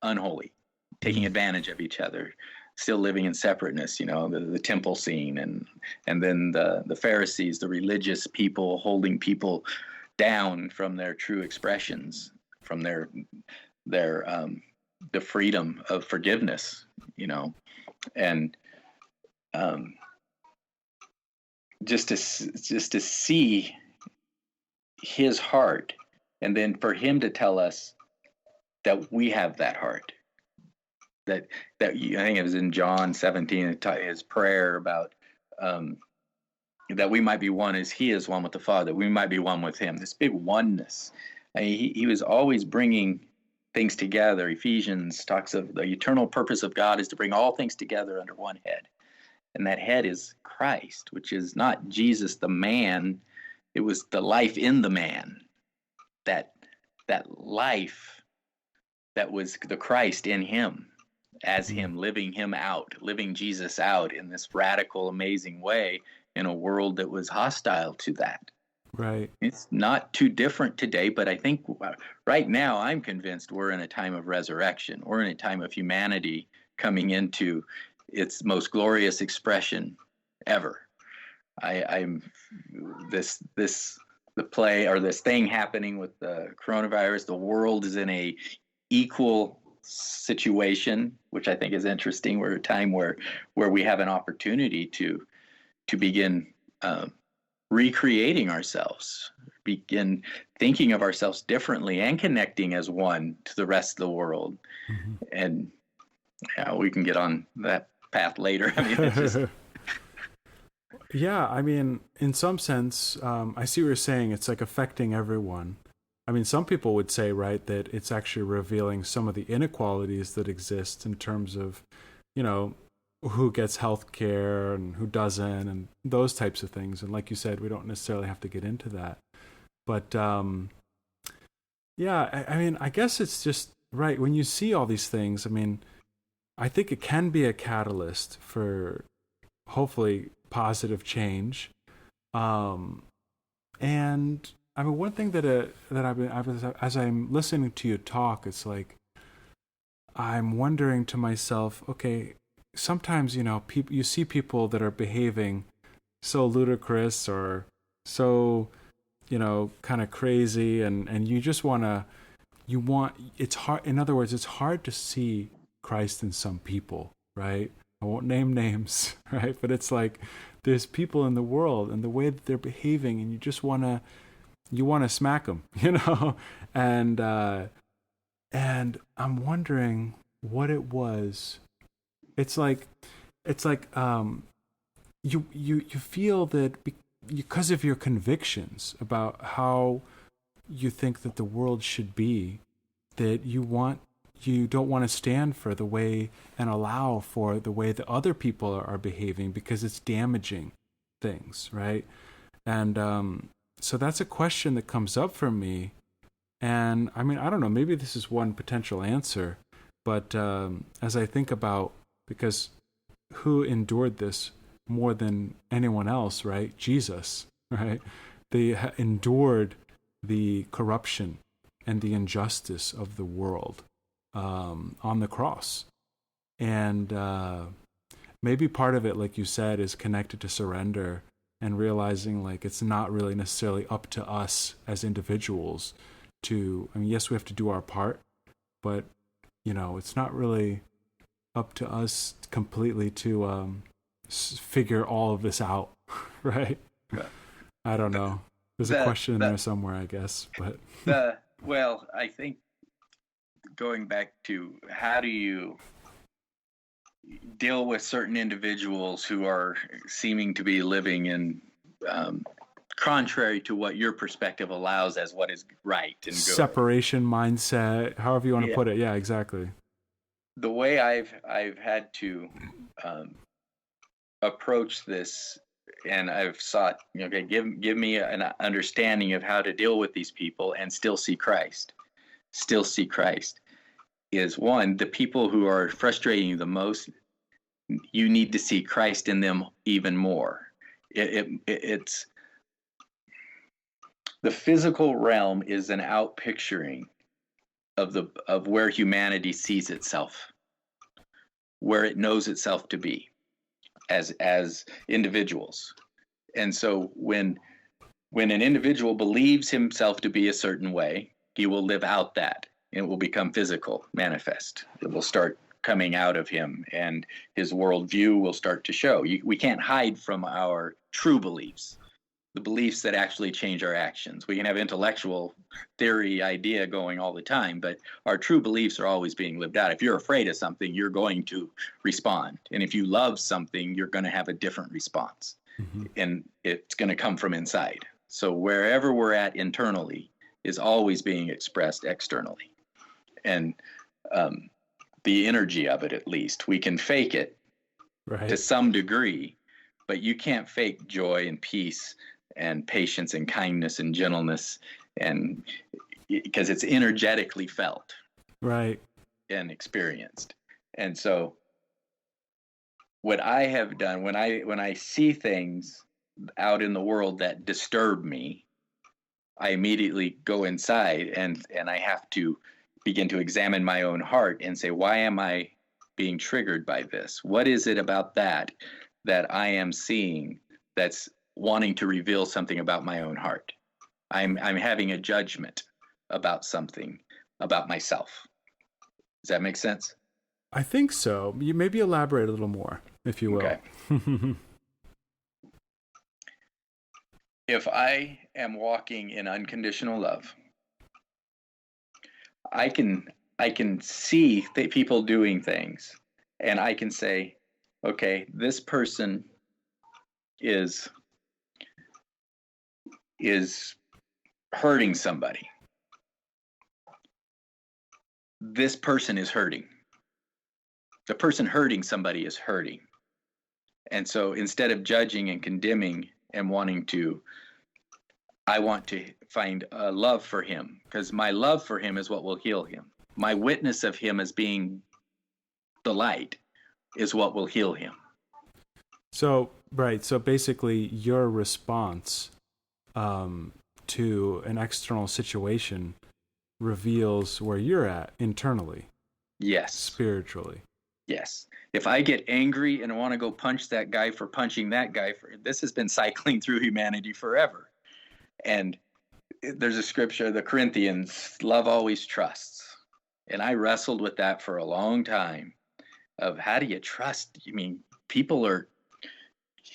unholy, taking advantage of each other, still living in separateness, the temple scene, and then the Pharisees, the religious people, holding people down from their true expressions, from their the freedom of forgiveness, and just to see his heart, and then for him to tell us that we have that heart. That I think it was in John 17, his prayer about that we might be one as he is one with the Father. We might be one with him. This big oneness. He was always bringing things together. Ephesians talks of the eternal purpose of God is to bring all things together under one head. And that head is Christ, which is not Jesus the man. It was the life in the man. That life that was the Christ in him, as him, living him out, living Jesus out in this radical, amazing way in a world that was hostile to that. Right. It's not too different today, but I think right now I'm convinced we're in a time of resurrection. We're in a time of humanity coming into its most glorious expression ever. I'm the play or this thing happening with the coronavirus. The world is in a equal situation, which I think is interesting. We're at a time where we have an opportunity to begin recreating ourselves, begin thinking of ourselves differently and connecting as one to the rest of the world. Mm-hmm. And we can get on that path later. It's just... Yeah, in some sense, I see what you're saying. It's like affecting everyone. Some people would say, right, that it's actually revealing some of the inequalities that exist in terms of, who gets health care and who doesn't, and those types of things. And like you said, we don't necessarily have to get into that. But yeah, I mean, I guess it's just right when you see all these things. I mean, I think it can be a catalyst for hopefully positive change. Um, and I mean, one thing that as I'm listening to you talk, it's like I'm wondering to myself, okay, sometimes people you see people that are behaving so ludicrous or so kind of crazy, and you just it's hard. In other words, it's hard to see Christ in some people, right? I won't name names, right? But it's like there's people in the world and the way that they're behaving, and you want to smack them, and I'm wondering what it was. It's like you feel that because of your convictions about how you think that the world should be, that you don't want to stand for the way and allow for the way that other people are behaving because it's damaging things, right? And so that's a question that comes up for me. And I mean, I don't know, maybe this is one potential answer, but as I think about, because who endured this more than anyone else, right? Jesus, right? They endured the corruption and the injustice of the world on the cross. And maybe part of it, like you said, is connected to surrender and realizing like it's not really necessarily up to us as individuals to, I mean, yes, we have to do our part, but, it's not really up to us completely to figure all of this out, right? I don't know. There's a question in there somewhere, I guess. But well, I think going back to how do you deal with certain individuals who are seeming to be living in contrary to what your perspective allows as what is right and good. Separation mindset, however you want to put it. Yeah, exactly. The way I've had to approach this, and I've sought, okay, give me an understanding of how to deal with these people and still see Christ, is one, the people who are frustrating you the most, you need to see Christ in them even more. It's the physical realm is an outpicturing of where humanity sees itself, where it knows itself to be as individuals. And so when an individual believes himself to be a certain way, he will live out that. It will become physical, manifest. It will start coming out of him, and his worldview will start to show. We can't hide from our true beliefs, the beliefs that actually change our actions. We can have intellectual theory, idea going all the time, but our true beliefs are always being lived out. If you're afraid of something, you're going to respond. And if you love something, you're going to have a different response. Mm-hmm. And it's going to come from inside. So wherever we're at internally is always being expressed externally. And the energy of it, at least, we can fake it to some degree, but you can't fake joy and peace and patience and kindness and gentleness, and because it's energetically felt, right, and experienced. And so what I have done when I see things out in the world that disturb me, I immediately go inside and I have to begin to examine my own heart and say, why am I being triggered by this? What is it about that I am seeing that's wanting to reveal something about my own heart? I'm having a judgment about something about myself. Does that make sense? I think so. You maybe elaborate a little more, if you will. Okay. If I am walking in unconditional love, I can see people doing things, and I can say, okay, this person is hurting somebody. This person is hurting. The person hurting somebody is hurting. And so instead of judging and condemning and I want to find a love for him, because my love for him is what will heal him. My witness of him as being the light is what will heal him. So, right. So basically your response to an external situation reveals where you're at internally. Yes. Spiritually. Yes. If I get angry and I want to go punch that guy for punching that guy, this has been cycling through humanity forever. And there's a scripture, the Corinthians, love always trusts. And I wrestled with that for a long time of how do you trust? I mean,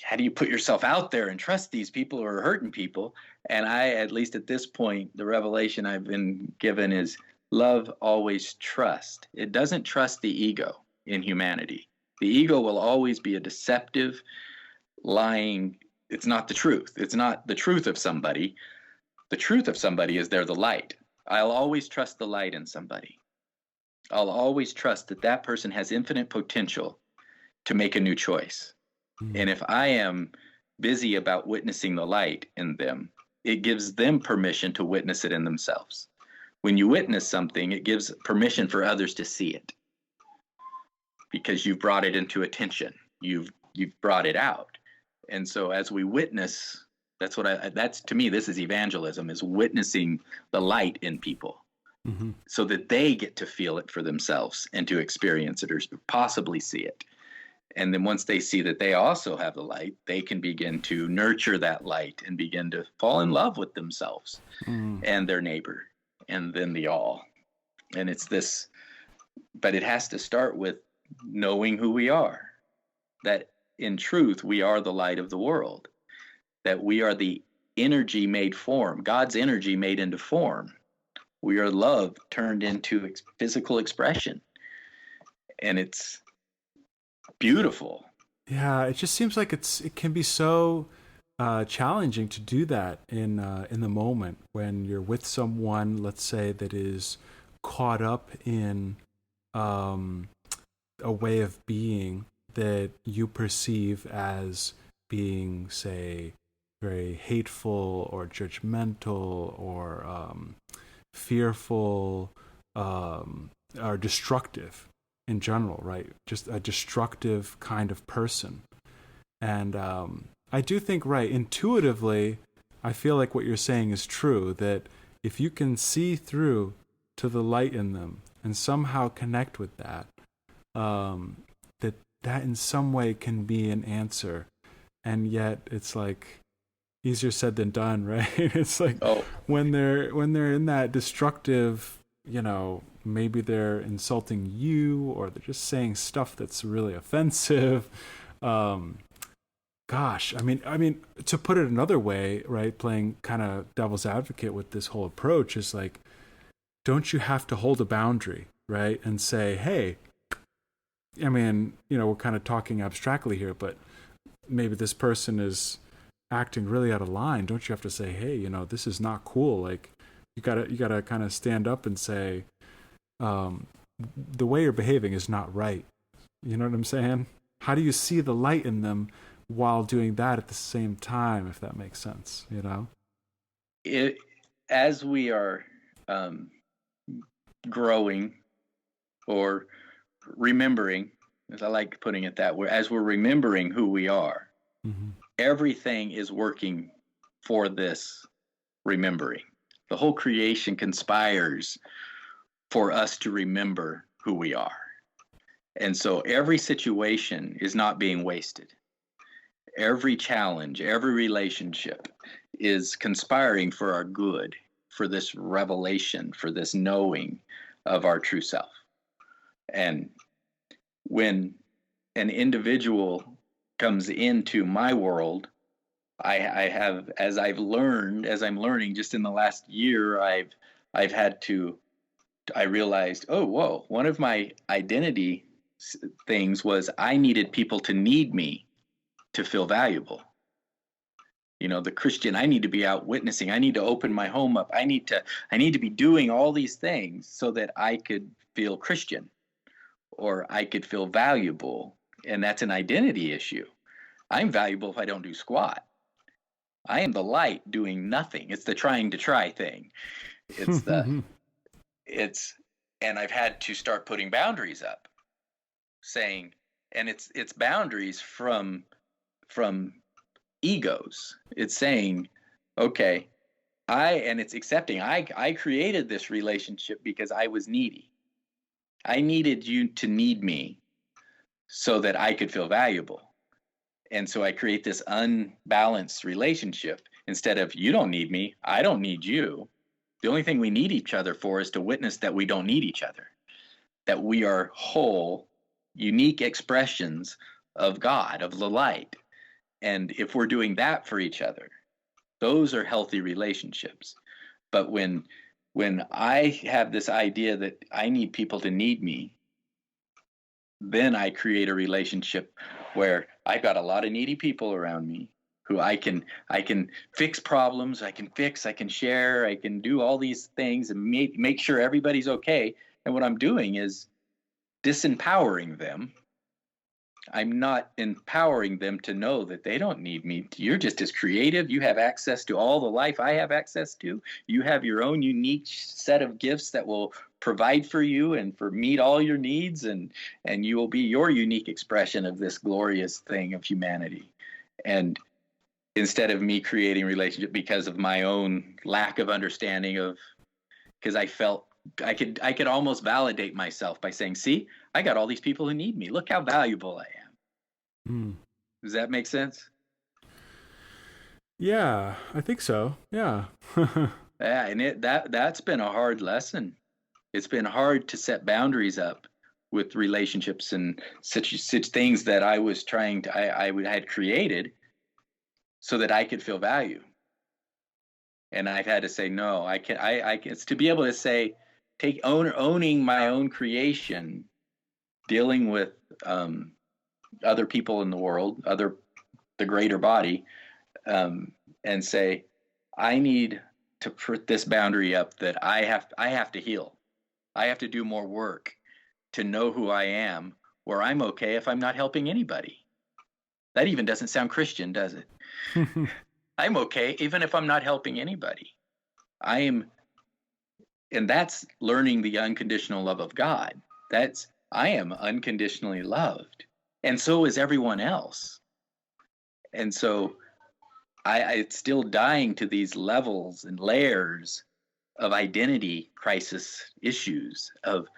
how do you put yourself out there and trust these people who are hurting people? And at least at this point, the revelation I've been given is love always trusts. It doesn't trust the ego in humanity. The ego will always be a deceptive, lying. It's not the truth. It's not the truth of somebody. The truth of somebody is they're the light. I'll always trust the light in somebody. I'll always trust that person has infinite potential to make a new choice. Mm-hmm. And if I am busy about witnessing the light in them, it gives them permission to witness it in themselves. When you witness something, it gives permission for others to see it because you've brought it into attention. You've brought it out. And so as we witness, that's to me, this is evangelism, is witnessing the light in people. Mm-hmm. So that they get to feel it for themselves and to experience it or possibly see it. And then once they see that they also have the light, they can begin to nurture that light and begin to fall in love with themselves and their neighbor and then the all. And it's this, but it has to start with knowing who we are, that in truth, we are the light of the world, that we are the energy made form, God's energy made into form. We are love turned into physical expression. And it's beautiful. Yeah, it just seems like it can be so challenging to do that in the moment when you're with someone, let's say, that is caught up in a way of being that you perceive as being, say, very hateful or judgmental or fearful or destructive in general, right? Just a destructive kind of person. And I do think, right, intuitively, I feel like what you're saying is true, that if you can see through to the light in them and somehow connect with that, that in some way can be an answer. And yet it's like easier said than done, right? It's like when they're in that destructive, maybe they're insulting you or they're just saying stuff that's really offensive. Gosh, I mean, to put it another way, right, playing kind of devil's advocate with this whole approach is like, don't you have to hold a boundary, right? And say, hey, I mean, we're kind of talking abstractly here, but maybe this person is acting really out of line. Don't you have to say, hey, this is not cool. Like, you gotta kind of stand up and say, the way you're behaving is not right. You know what I'm saying? How do you see the light in them while doing that at the same time, if that makes sense, As we are growing or remembering, as I like putting it that way, as we're remembering who we are, everything is working for this remembering. The whole creation conspires for us to remember who we are. And so every situation is not being wasted. Every challenge, every relationship is conspiring for our good, for this revelation, for this knowing of our true self. And when an individual comes into my world, I have, as I'm learning just in the last year, I realized, oh, whoa, one of my identity things was I needed people to need me to feel valuable. The Christian, I need to be out witnessing. I need to open my home up. I need to be doing all these things so that I could feel Christian or I could feel valuable. And that's an identity issue. I'm valuable if I don't do squat. I am the light doing nothing. It's the trying to try thing. It's the it's and I've had to start putting boundaries up, saying, and it's boundaries from egos. It's saying, okay, it's accepting I created this relationship because I was needy. I needed you to need me so that I could feel valuable. And so I create this unbalanced relationship. Instead of, you don't need me, I don't need you. The only thing we need each other for is to witness that we don't need each other, that we are whole, unique expressions of God, of the light. And if we're doing that for each other, those are healthy relationships. But when I have this idea that I need people to need me, then I create a relationship where I've got a lot of needy people around me who I can fix problems, I can share, I can do all these things and make sure everybody's okay. And what I'm doing is disempowering them. I'm not empowering them to know that they don't need me. You're just as creative. You have access to all the life I have access to. You have your own unique set of gifts that will provide for you and for meet all your needs, and you will be your unique expression of this glorious thing of humanity. And instead of me creating relationship because of my own lack of understanding of, because I felt I could almost validate myself by saying, see, I got all these people who need me. Look how valuable I am. Does that make sense? Yeah, I think so. Yeah. Yeah, and that's been a hard lesson. It's been hard to set boundaries up with relationships and such things that I was trying to I had created so that I could feel value. And I've had to say no. It's to be able to say, owning my own creation, dealing with other people in the world, the greater body, and say, I need to put this boundary up that I have to heal. I have to do more work to know who I am, where I'm okay if I'm not helping anybody. That even doesn't sound Christian, does it? I'm okay even if I'm not helping anybody. And that's learning the unconditional love of God. I am unconditionally loved, and so is everyone else. And so it's still dying to these levels and layers of identity crisis issues of,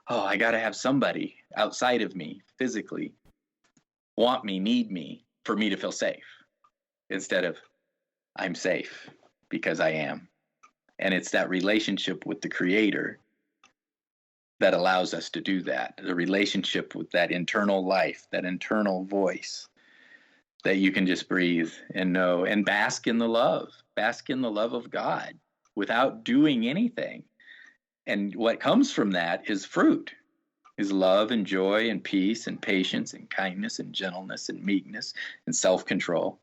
oh, I got to have somebody outside of me physically want me, need me for me to feel safe, instead of I'm safe because I am. And it's that relationship with the Creator that allows us to do that. The relationship with that internal life, that internal voice that you can just breathe and know and bask in the love of God without doing anything. And what comes from that is fruit, is love and joy and peace and patience and kindness and gentleness and meekness and self-control.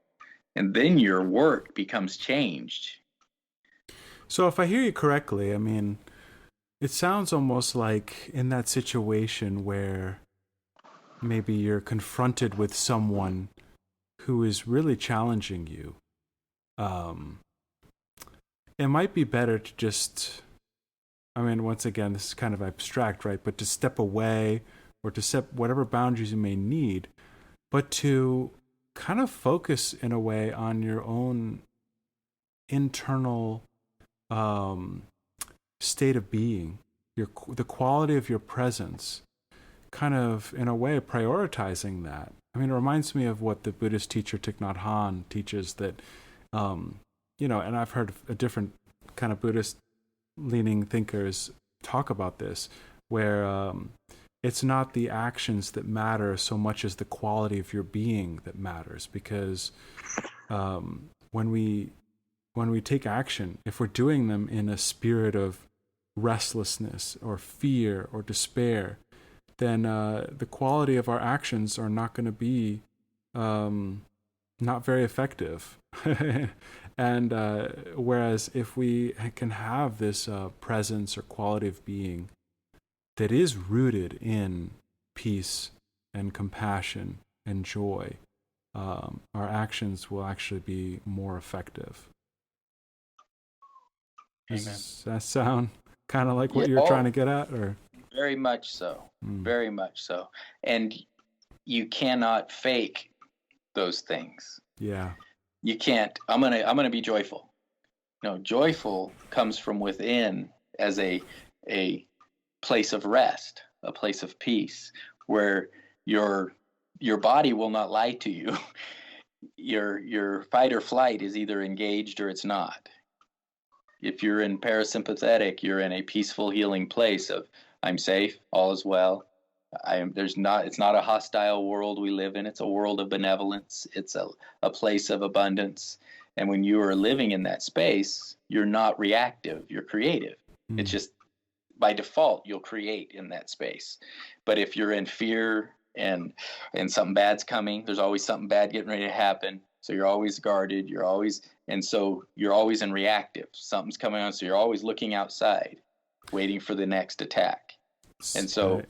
And then your work becomes changed. So if I hear you correctly, I mean, it sounds almost like in that situation where maybe you're confronted with someone who is really challenging you, it might be better to just, I mean, once again, this is kind of abstract, right? But to step away or to set whatever boundaries you may need, but to kind of focus in a way on your own internal state of being, the quality of your presence, kind of in a way prioritizing that. I mean, it reminds me of what the Buddhist teacher Thich Nhat Hanh teaches, that and I've heard a different kind of Buddhist leaning thinkers talk about this, where it's not the actions that matter so much as the quality of your being that matters. Because when we take action, if we're doing them in a spirit of restlessness or fear or despair, then the quality of our actions are not going to be not very effective. And whereas if we can have this presence or quality of being that is rooted in peace and compassion and joy, our actions will actually be more effective. Does that sound kind of like what you're trying to get at, or? Very much so. Very much so. And you cannot fake those things. Yeah. You can't. I'm gonna be joyful. No, joyful comes from within as a place of rest, a place of peace, where your body will not lie to you. Your fight or flight is either engaged or it's not. If you're in parasympathetic, you're in a peaceful, healing place of I'm safe, all is well. It's not a hostile world we live in. It's a world of benevolence. It's a place of abundance. And when you are living in that space, you're not reactive, you're creative. It's just by default, you'll create in that space. But if you're in fear and something bad's coming, there's always something bad getting ready to happen. So you're always guarded, you're always in reactive. Something's coming on, so you're always looking outside, waiting for the next attack. And so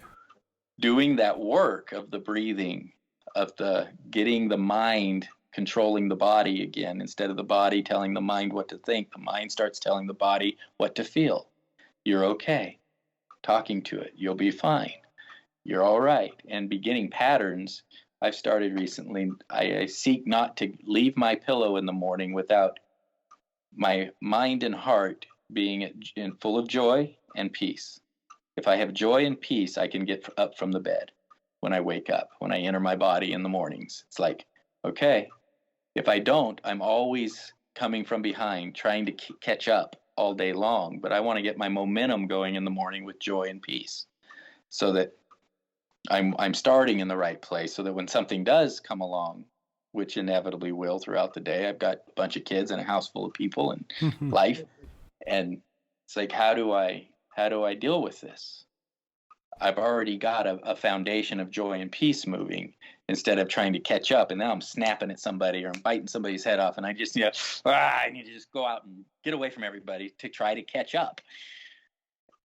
doing that work of the breathing, of the getting the mind controlling the body again, instead of the body telling the mind what to think, the mind starts telling the body what to feel. You're okay. Talking to it, you'll be fine. You're all right. And beginning patterns, I've started recently. I seek not to leave my pillow in the morning without my mind and heart being full of joy and peace. If I have joy and peace, I can get up from the bed when I wake up, when I enter my body in the mornings. It's like, okay. If I don't, I'm always coming from behind, trying to catch up all day long. But I want to get my momentum going in the morning with joy and peace, so that I'm starting in the right place, so that when something does come along, which inevitably will throughout the day, I've got a bunch of kids and a house full of people and life, and it's like, how do I deal with this? I've already got a foundation of joy and peace moving, instead of trying to catch up. And now I'm snapping at somebody or I'm biting somebody's head off, and I just, I need to just go out and get away from everybody to try to catch up.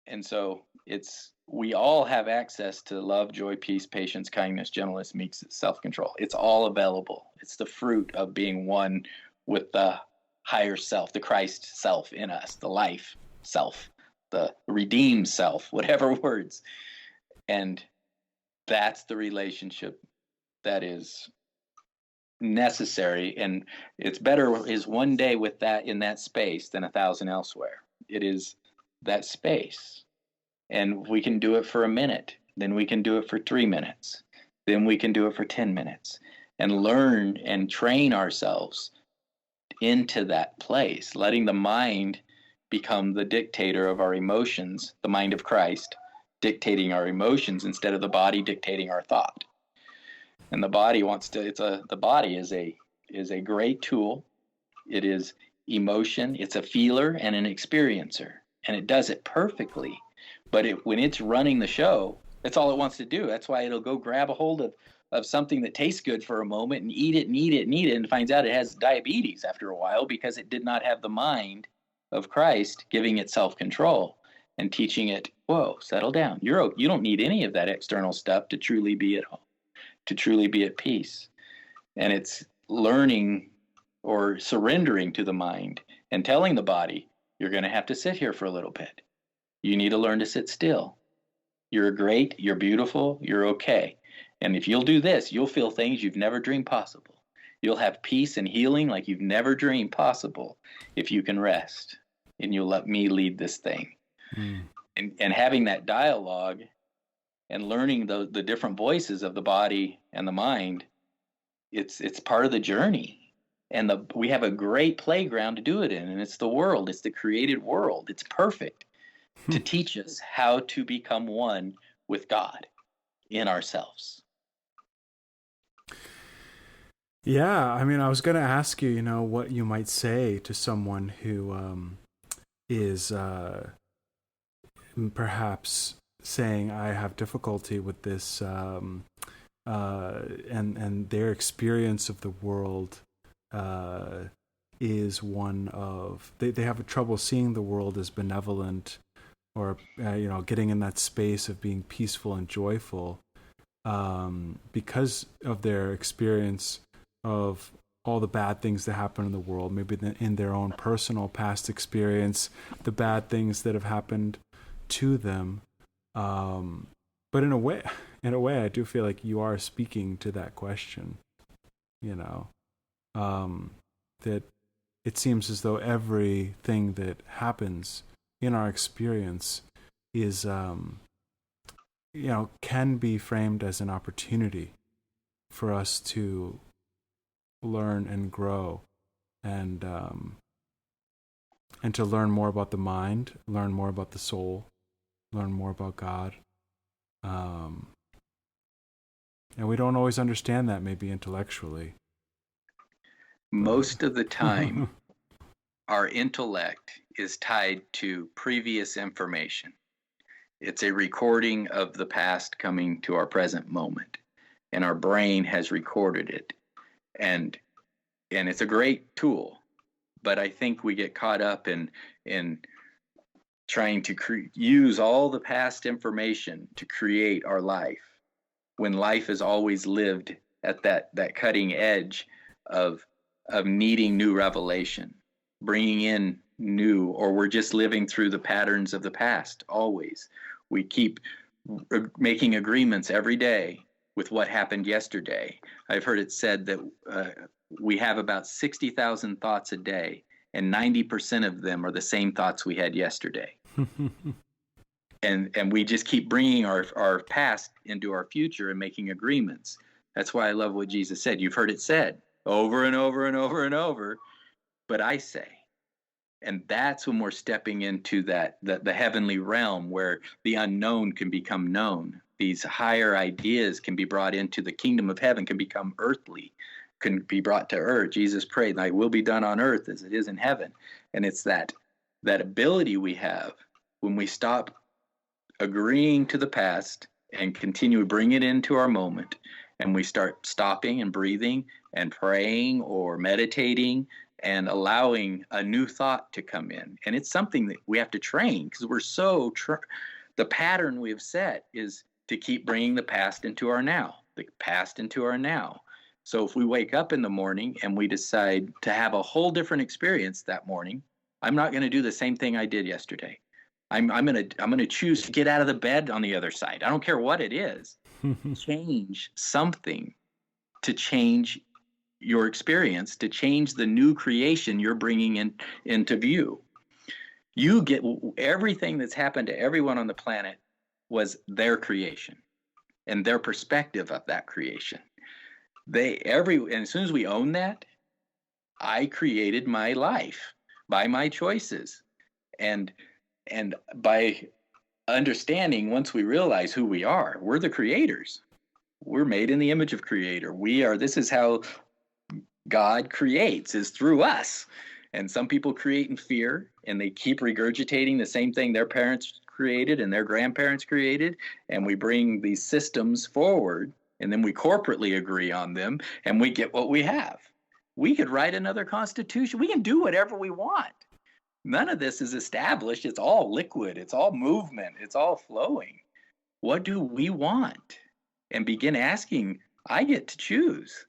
And so we all have access to love, joy, peace, patience, kindness, gentleness, meekness, self-control. It's all available. It's the fruit of being one with the higher self, the Christ self in us, the life self, the redeemed self, whatever words. And that's the relationship that is necessary. And it's better is one day with that in that space than 1,000 elsewhere. It is that space. And we can do it for a minute. Then we can do it for 3 minutes. Then we can do it for 10 minutes and learn and train ourselves into that place, letting the mind become the dictator of our emotions, the mind of Christ dictating our emotions instead of the body dictating our thought. And the body the body is a great tool. It is emotion. It's a feeler and an experiencer, and it does it perfectly. But when it's running the show, that's all it wants to do. That's why it'll go grab a hold of something that tastes good for a moment and eat it, and finds out it has diabetes after a while, because it did not have the mind of Christ giving it self-control and teaching it, whoa, settle down. You don't need any of that external stuff to truly be at home, to truly be at peace. And it's learning or surrendering to the mind and telling the body, you're going to have to sit here for a little bit. You need to learn to sit still. You're great, you're beautiful, you're okay. And if you'll do this, you'll feel things you've never dreamed possible. You'll have peace and healing like you've never dreamed possible if you can rest and you'll let me lead this thing. And having that dialogue and learning the different voices of the body and the mind, it's part of the journey. And we have a great playground to do it in, and it's the world. It's the created world. It's perfect to teach us how to become one with God in ourselves. Yeah, I mean, I was going to ask you, what you might say to someone who is perhaps saying, I have difficulty with this, and their experience of the world is one of, they have trouble seeing the world as benevolent, or getting in that space of being peaceful and joyful, because of their experience of all the bad things that happen in the world, maybe in their own personal past experience, the bad things that have happened to them. But in a way, I do feel like you are speaking to that question, you know, that it seems as though everything that happens in our experience is, can be framed as an opportunity for us to learn and grow, and to learn more about the mind, learn more about the soul, learn more about God. And we don't always understand that, maybe intellectually. Most of the time, our intellect is tied to previous information. It's a recording of the past coming to our present moment, and our brain has recorded it. And it's a great tool, but I think we get caught up in trying to use all the past information to create our life, when life is always lived at that cutting edge of needing new revelation, bringing in new, or we're just living through the patterns of the past. Always we keep making agreements every day with what happened yesterday. I've heard it said that we have about 60,000 thoughts a day, and 90% of them are the same thoughts we had yesterday. And we just keep bringing our past into our future and making agreements. That's why I love what Jesus said. You've heard it said over and over and over and over, but I say. And that's when we're stepping into the heavenly realm, where the unknown can become known. These higher ideas can be brought into the kingdom of heaven, can become earthly, can be brought to earth. Jesus prayed, "Thy will be done on earth as it is in heaven." And it's that ability we have when we stop agreeing to the past and continue to bring it into our moment, and we start stopping and breathing and praying or meditating and allowing a new thought to come in. And it's something that we have to train, because we're so the pattern we have set is to keep bringing the past into our now, the past into our now. So if we wake up in the morning and we decide to have a whole different experience that morning, I'm not going to do the same thing I did yesterday. I'm going to choose to get out of the bed on the other side. I don't care what it is. Change something to change your experience, to change the new creation you're bringing into view. You get everything that's happened to everyone on the planet was their creation and their perspective of that creation. And as soon as we own that, I created my life by my choices. And by understanding, once we realize who we are, we're the creators. We're made in the image of Creator. This is how God creates, is through us. And some people create in fear, and they keep regurgitating the same thing their parents created and their grandparents created. And we bring these systems forward, and then we corporately agree on them, and we get what we have. We could write another constitution. We can do whatever we want. None of this is established. It's all liquid. It's all movement. It's all flowing. What do we want? And begin asking, I get to choose.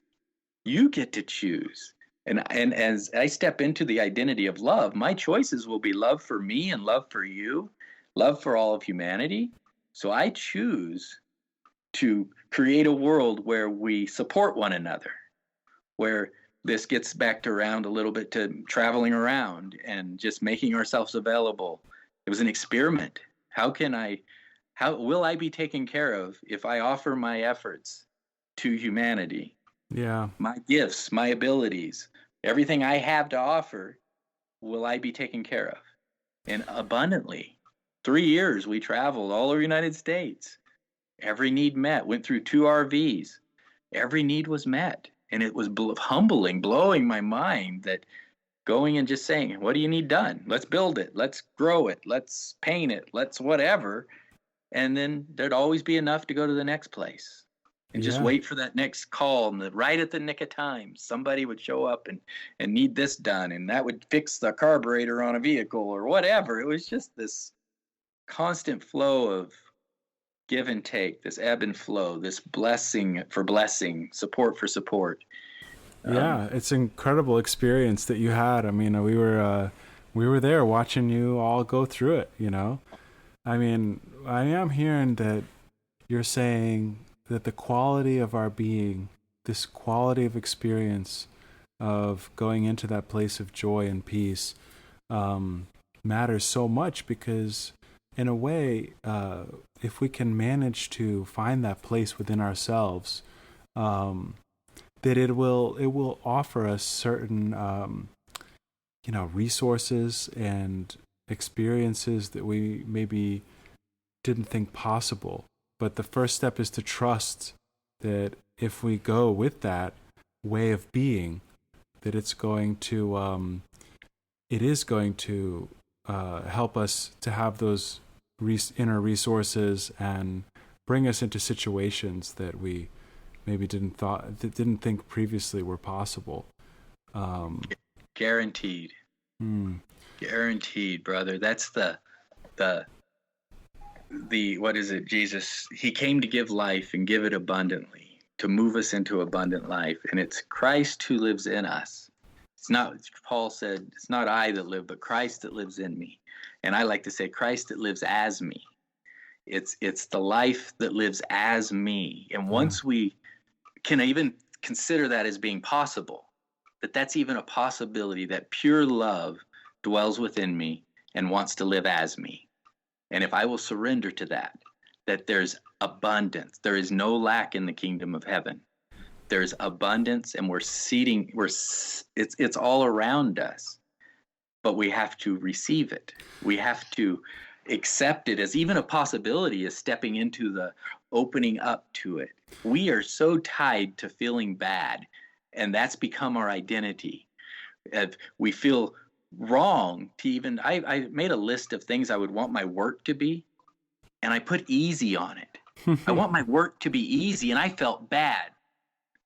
You get to choose. And as I step into the identity of love, my choices will be love for me and love for you, love for all of humanity. So I choose to create a world where we support one another, where this gets back around a little bit to traveling around and just making ourselves available. It was an experiment. How will I be taken care of if I offer my efforts to humanity? Yeah. My gifts, my abilities, everything I have to offer, will I be taken care of? And abundantly. 3 years we traveled all over the United States. Every need met. Went through 2 RVs. Every need was met. And it was humbling, blowing my mind, that going and just saying, what do you need done? Let's build it. Let's grow it. Let's paint it. Let's whatever. And then there'd always be enough to go to the next place. And just wait for that next call. And right at the nick of time, somebody would show up and need this done. And that would fix the carburetor on a vehicle or whatever. It was just this constant flow of give and take, this ebb and flow, this blessing for blessing, support for support. Yeah, it's an incredible experience that you had. I mean, we were there watching you all go through it, you know. I mean, I am hearing that you're saying that the quality of our being, this quality of experience of going into that place of joy and peace, um, matters so much because, in a way, if we can manage to find that place within ourselves, um, that it will offer us certain resources and experiences that we maybe didn't think possible. But the first step is to trust that if we go with that way of being, that it is going to help us to have those inner resources and bring us into situations that we maybe didn't think previously were possible. Um, Guaranteed. hmm, Guaranteed, brother. That's the what is it? Jesus, he came to give life and give it abundantly, to move us into abundant life. And it's Christ who lives in us. It's not, Paul said, it's not I that live, but Christ that lives in me. And I like to say Christ that lives as me. It's the life that lives as me. And once we can even consider that as being possible, that's even a possibility, that pure love dwells within me and wants to live as me. And if I will surrender to that there's abundance. There is no lack in the kingdom of heaven. There's abundance, and it's all around us. But we have to receive it. We have to accept it as even a possibility, as stepping into the opening up to it. We are so tied to feeling bad, and that's become our identity. If we feel wrong to even, I made a list of things I would want my work to be, and I put easy on it. I want my work to be easy, and I felt bad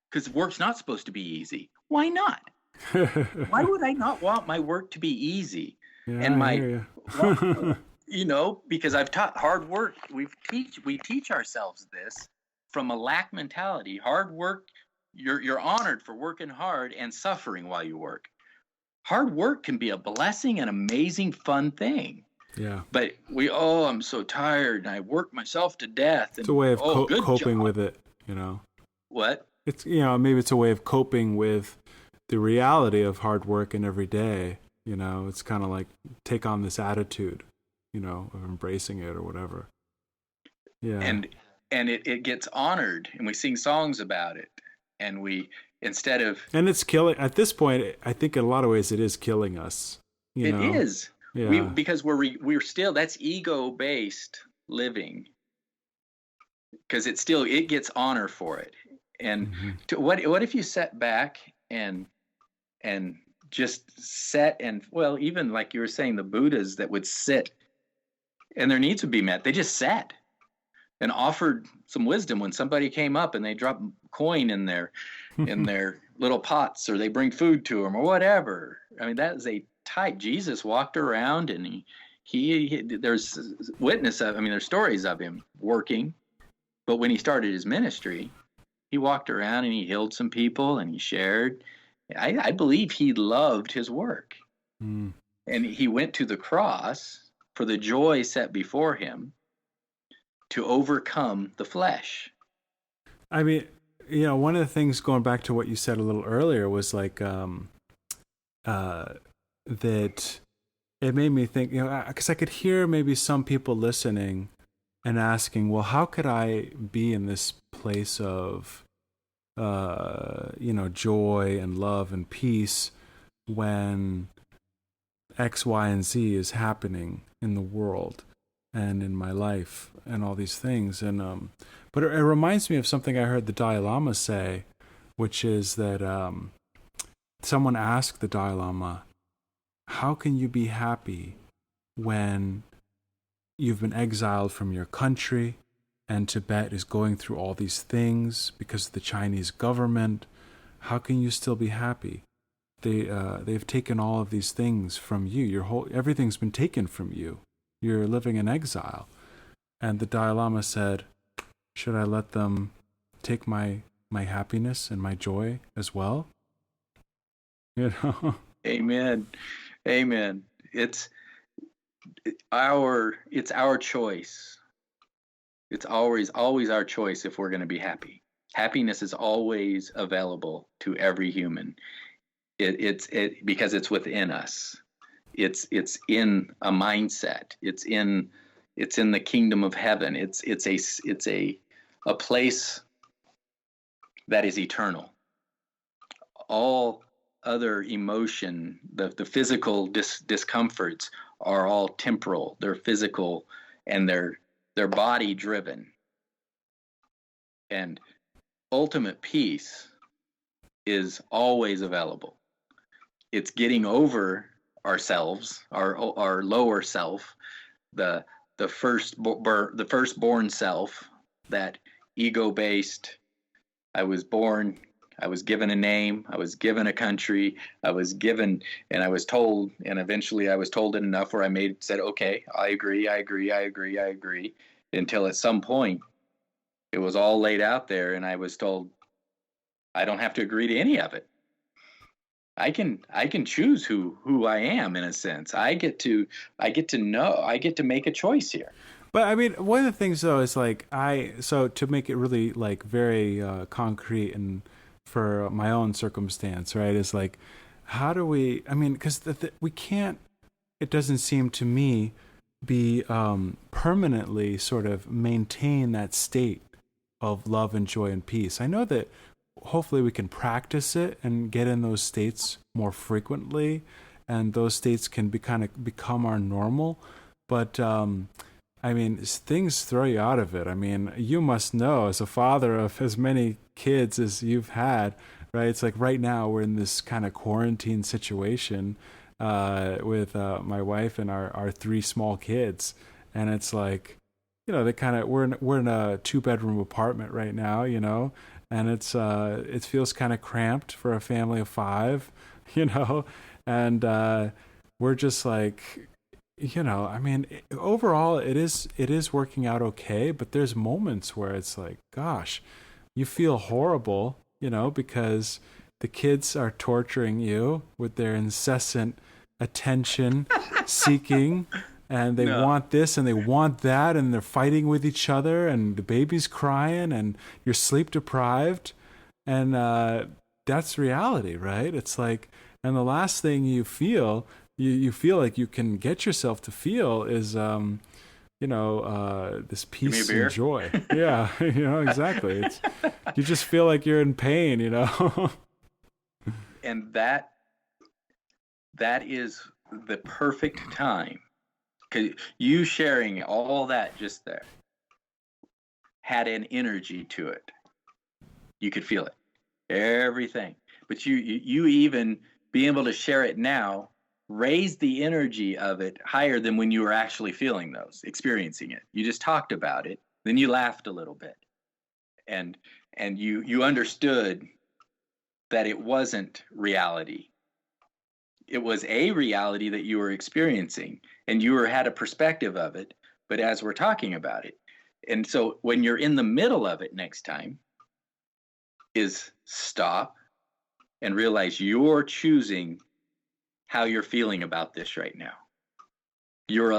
because work's not supposed to be easy. Why not? Why would I not want my work to be easy? Yeah, And because I've taught hard work. We teach ourselves this from a lack mentality. Hard work, you're honored for working hard and suffering while you work. Hard work can be a blessing and amazing, fun thing. Yeah. But I'm so tired and I work myself to death. And, it's a way of coping job. with it, you know. What? It's, maybe it's a way of coping with the reality of hard work and every day. It's kind of like take on this attitude, of embracing it or whatever. Yeah. And it gets honored, and we sing songs about it, and we instead of, and it's killing at this point. I think in a lot of ways it is killing us. It is. Yeah. Because we're still, that's ego based living, because it gets honor for it. And what if you sat back and just set, and even like you were saying, the Buddhas that would sit and their needs would be met, they just sat and offered some wisdom when somebody came up and they dropped coin in their little pots, or they bring food to them or whatever. I mean, that is a type. Jesus walked around, and he there's witness of, there's stories of him working, but when he started his ministry, he walked around and he healed some people and he shared. I believe he loved his work. And he went to the cross for the joy set before him to overcome the flesh. I mean, one of the things, going back to what you said a little earlier, was like that it made me think, because I could hear maybe some people listening and asking, well, how could I be in this place of joy and love and peace when X, Y, and Z is happening in the world and in my life and all these things. And but it reminds me of something I heard the Dalai Lama say, which is that someone asked the Dalai Lama, how can you be happy when you've been exiled from your country and Tibet is going through all these things because of the Chinese government? How can you still be happy? They've taken all of these things from you. Everything's been taken from you. You're living in exile. And the Dalai Lama said, should I let them take my happiness and my joy as well? you know. Amen. Amen. It's our choice. It's always our choice if we're going to be happy. Happiness is always available to every human. It's because it's within us. It's in a mindset. It's in the kingdom of heaven. It's a place that is eternal. All other emotion, the physical discomforts are all temporal. They're physical and they're body driven. And ultimate peace is always available. It's getting over ourselves, our lower self, the firstborn self, that ego-based. I was born, I was given a name, I was given a country, I was given, and I was told, and eventually I was told it enough where said, okay, I agree, until at some point it was all laid out there, and I was told I don't have to agree to any of it. I can choose who I am, in a sense. I get to make a choice here. But I mean, one of the things though is like so to make it really like very concrete and for my own circumstance, right? Is like, how do we? I mean, because we can't. It doesn't seem to me be permanently sort of maintain that state of love and joy and peace. I know that hopefully we can practice it and get in those states more frequently, and those states can become our normal. But I mean, things throw you out of it. I mean, you must know as a father of as many kids as you've had, right? It's like right now we're in this kind of quarantine situation with my wife and our three small kids, and it's like, they kind of we're in a 2-bedroom apartment right now, and it feels kind of cramped for a family of 5, and we're just like, I mean, overall it is working out okay, but there's moments where it's like, gosh, you feel horrible, because the kids are torturing you with their incessant attention seeking, and they want this and they want that, and they're fighting with each other, and the baby's crying, and you're sleep deprived, and that's reality, right? It's like, and the last thing you feel, you feel like you can get yourself to feel is this peace and joy. Yeah, exactly. You just feel like you're in pain, And that is the perfect time, because you sharing all that just there had an energy to it. You could feel it, everything. But you even being able to share it now raised the energy of it higher than when you were actually experiencing it. You just talked about it, then you laughed a little bit, and you understood that it wasn't reality. It was a reality that you were experiencing, and you had a perspective of it, but as we're talking about it. And so when you're in the middle of it next time, is stop and realize you're choosing how you're feeling about this right now. You're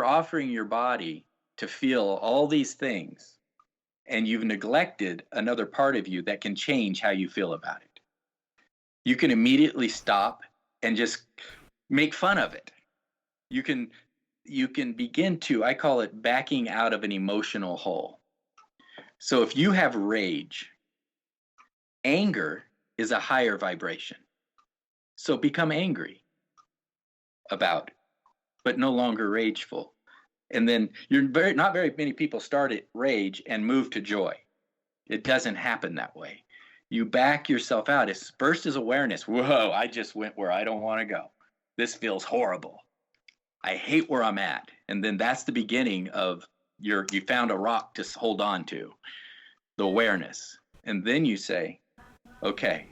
offering your body to feel all these things, and you've neglected another part of you that can change how you feel about it. You can immediately stop and just make fun of it. You can begin to, I call it backing out of an emotional hole. So if you have rage, anger is a higher vibration. So become angry about, but no longer rageful. And then not very many people start at rage and move to joy. It doesn't happen that way. You back yourself out. First is awareness. Whoa, I just went where I don't want to go. This feels horrible. I hate where I'm at. And then that's the beginning of you found a rock to hold on to, the awareness. And then you say, okay,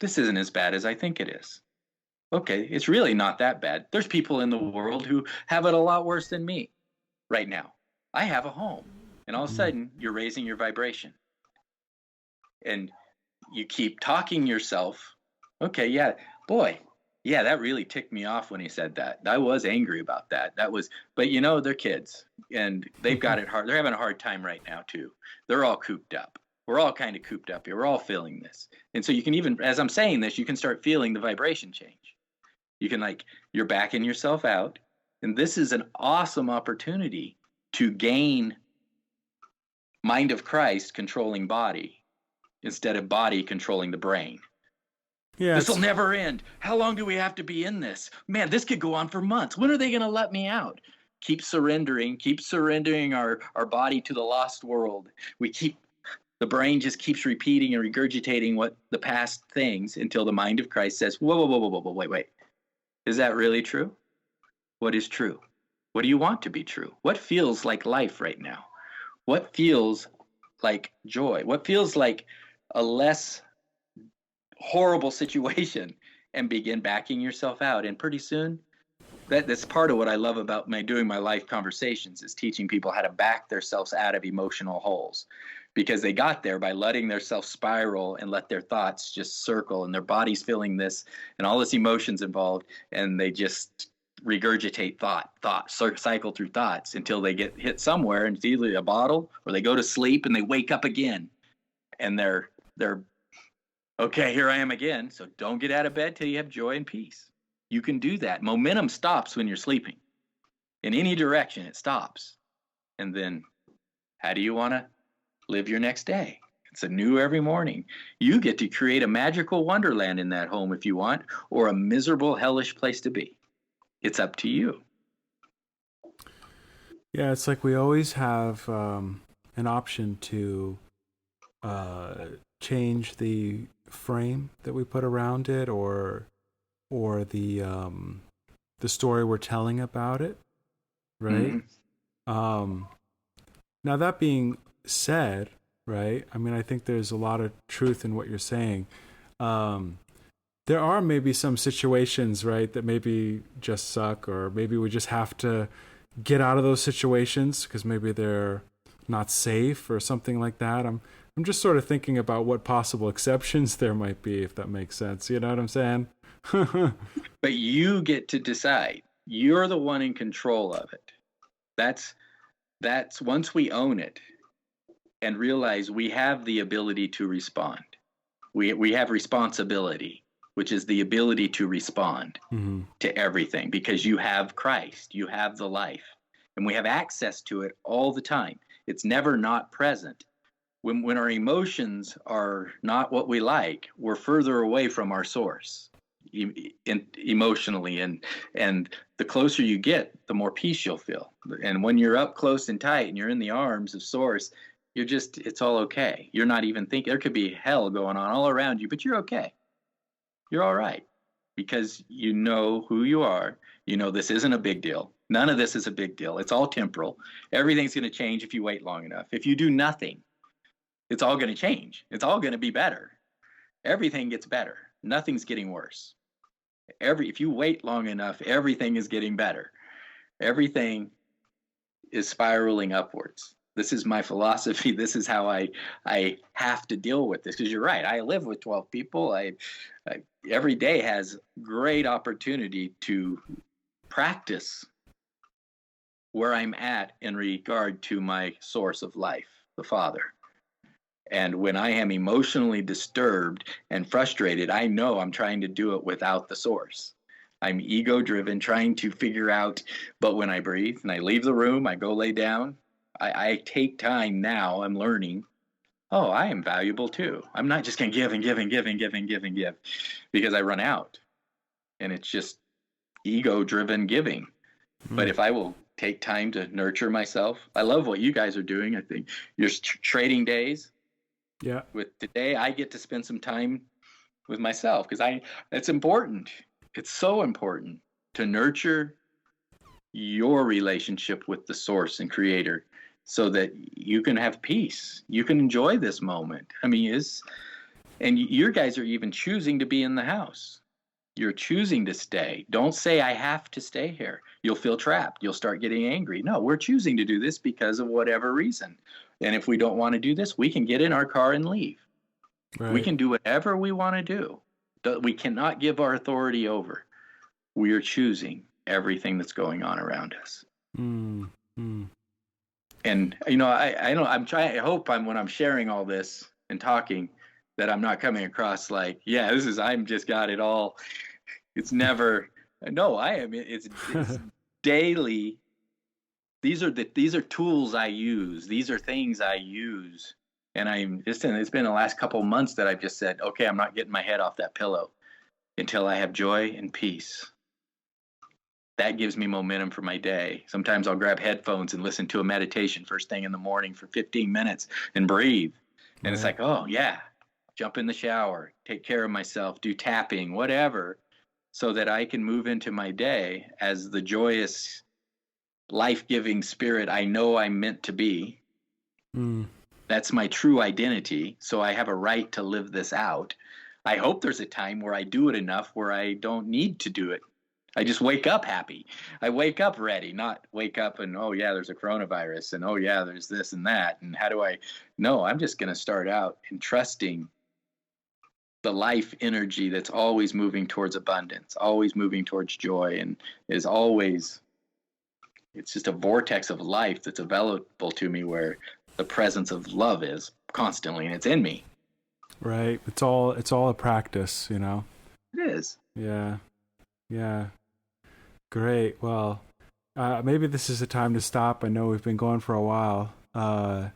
this isn't as bad as I think it is. Okay, it's really not that bad. There's people in the world who have it a lot worse than me right now. I have a home. And all of a sudden, you're raising your vibration. And you keep talking yourself. Okay, yeah, boy, yeah, that really ticked me off when he said that. I was angry about that. But they're kids and they've got it hard. They're having a hard time right now too. They're all cooped up. We're all kind of cooped up here. We're all feeling this. And so you can even, as I'm saying this, you can start feeling the vibration change. You can you're backing yourself out. And this is an awesome opportunity to gain mind of Christ controlling body instead of body controlling the brain. Yeah, this will never end. How long do we have to be in this? Man, this could go on for months. When are they going to let me out? Keep surrendering our body to the lost world. The brain just keeps repeating and regurgitating what the past things until the mind of Christ says, whoa, wait. Is that really true? What is true? What do you want to be true? What feels like life right now? What feels like joy? What feels like a less horrible situation? And begin backing yourself out. And pretty soon, that's part of what I love about doing my life conversations is teaching people how to back themselves out of emotional holes. Because they got there by letting themselves spiral and let their thoughts just circle and their body's feeling this and all this emotions involved. And they just regurgitate thoughts, cycle through thoughts until they get hit somewhere and it's either a bottle or they go to sleep and they wake up again. And they're okay, here I am again. So don't get out of bed till you have joy and peace. You can do that. Momentum stops when you're sleeping. In any direction, it stops. And then how do you want to live your next day? It's anew every morning. You get to create a magical wonderland in that home if you want, or a miserable, hellish place to be. It's up to you. Yeah, it's like we always have an option to change the frame that we put around it, or the story we're telling about it, right? Mm-hmm. Now that being said, right? I mean, I think there's a lot of truth in what you're saying. There are maybe some situations, right, that maybe just suck, or maybe we just have to get out of those situations because maybe they're not safe or something like that. I'm just sort of thinking about what possible exceptions there might be, if that makes sense. You know what I'm saying? But you get to decide. You're the one in control of it. That's once we own it and realize we have the ability to respond. We have responsibility, which is the ability to respond to everything, because you have Christ, you have the life, and we have access to it all the time. It's never not present. When our emotions are not what we like, we're further away from our source emotionally, and the closer you get, the more peace you'll feel. And when you're up close and tight and you're in the arms of source, it's all okay. You're not even thinking. There could be hell going on all around you, but you're okay. You're all right, because you know who you are. You know this isn't a big deal. None of this is a big deal. It's all temporal. Everything's going to change if you wait long enough. If you do nothing, it's all going to change. It's all going to be better. Everything gets better. Nothing's getting worse. If you wait long enough, everything is getting better. Everything is spiraling upwards. This is my philosophy. This is how I have to deal with this. Because you're right. I live with 12 people. Every day has great opportunity to practice where I'm at in regard to my source of life, the Father. And when I am emotionally disturbed and frustrated, I know I'm trying to do it without the source. I'm ego-driven, trying to figure out, but when I breathe and I leave the room, I go lay down, I take time now, I'm learning, I am valuable too. I'm not just going to give and give and give and give and give and give because I run out. And it's just ego-driven giving. But if I will take time to nurture myself, I love what you guys are doing. I think you're trading days. Yeah. With today, I get to spend some time with myself because it's important. It's so important to nurture your relationship with the source and creator so that you can have peace. You can enjoy this moment. I mean, and your guys are even choosing to be in the house. You're choosing to stay. Don't say, I have to stay here. You'll feel trapped. You'll start getting angry. No, we're choosing to do this because of whatever reason. And if we don't want to do this, we can get in our car and leave. We Right. can do whatever we want to do. We cannot give our authority over. We are choosing everything that's going on around us. Mm, mm. And I don't. I'm trying. I hope when I'm sharing all this and talking, that I'm not coming across like, yeah, this is. I'm just got it all. It's never. No, I am. It's daily. These are tools I use. These are things I use. And it's been the last couple of months that I've just said, okay, I'm not getting my head off that pillow until I have joy and peace. That gives me momentum for my day. Sometimes I'll grab headphones and listen to a meditation first thing in the morning for 15 minutes and breathe. And it's Right. like, oh, yeah, jump in the shower, take care of myself, do tapping, whatever, so that I can move into my day as the joyous, life-giving spirit I know I'm meant to be. Mm. That's my true identity. So I have a right to live this out. I hope there's a time where I do it enough where I don't need to do it. I just wake up happy. I wake up ready, not wake up and, oh, yeah, there's a coronavirus and, oh, yeah, there's this and that. And how do I? No, I'm just going to start out in trusting the life energy that's always moving towards abundance, always moving towards joy, and is always, it's just a vortex of life that's available to me where the presence of love is constantly, and it's in me. Right. It's all a practice, It is. Yeah. Yeah. Great. Well, maybe this is a time to stop. I know we've been going for a while, but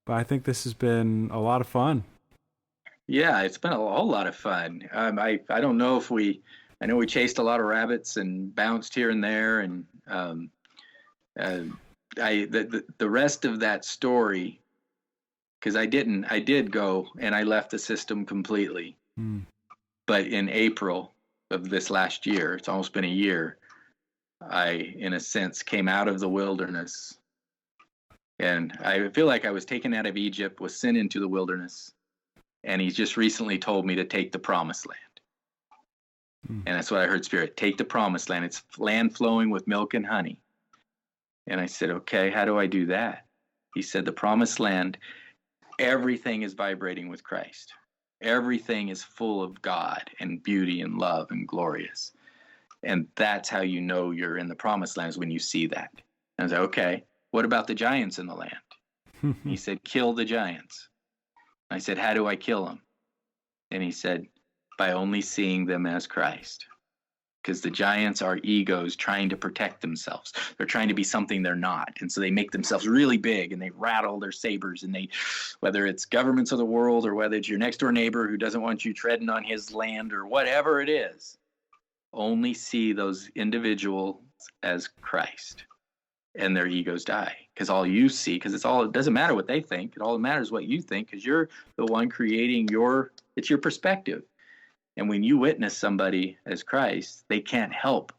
I think this has been a lot of fun. Yeah, it's been a whole lot of fun. I don't know if I know we chased a lot of rabbits and bounced here and there, and uh, the rest of that story, because I did go and I left the system completely. Mm. But in April of this last year, it's almost been a year, I, in a sense, came out of the wilderness, and I feel like I was taken out of Egypt, was sent into the wilderness, and he's just recently told me to take the promised land. Mm. And that's what I heard Spirit, take the promised land. It's land flowing with milk and honey. And I said, okay, how do I do that? He said, the promised land, everything is vibrating with Christ. Everything is full of God and beauty and love and glorious. And that's how you know you're in the promised land, is when you see that. And I was like, okay, what about the giants in the land? And he said, kill the giants. I said, how do I kill them? And he said, by only seeing them as Christ. Because the giants are egos trying to protect themselves. They're trying to be something they're not. And so they make themselves really big, and they rattle their sabers, and whether it's governments of the world or whether it's your next door neighbor who doesn't want you treading on his land or whatever it is, only see those individuals as Christ, and their egos die. Because all you see, because it doesn't matter what they think, it all matters what you think, because you're the one creating it's your perspective. And when you witness somebody as Christ, they can't help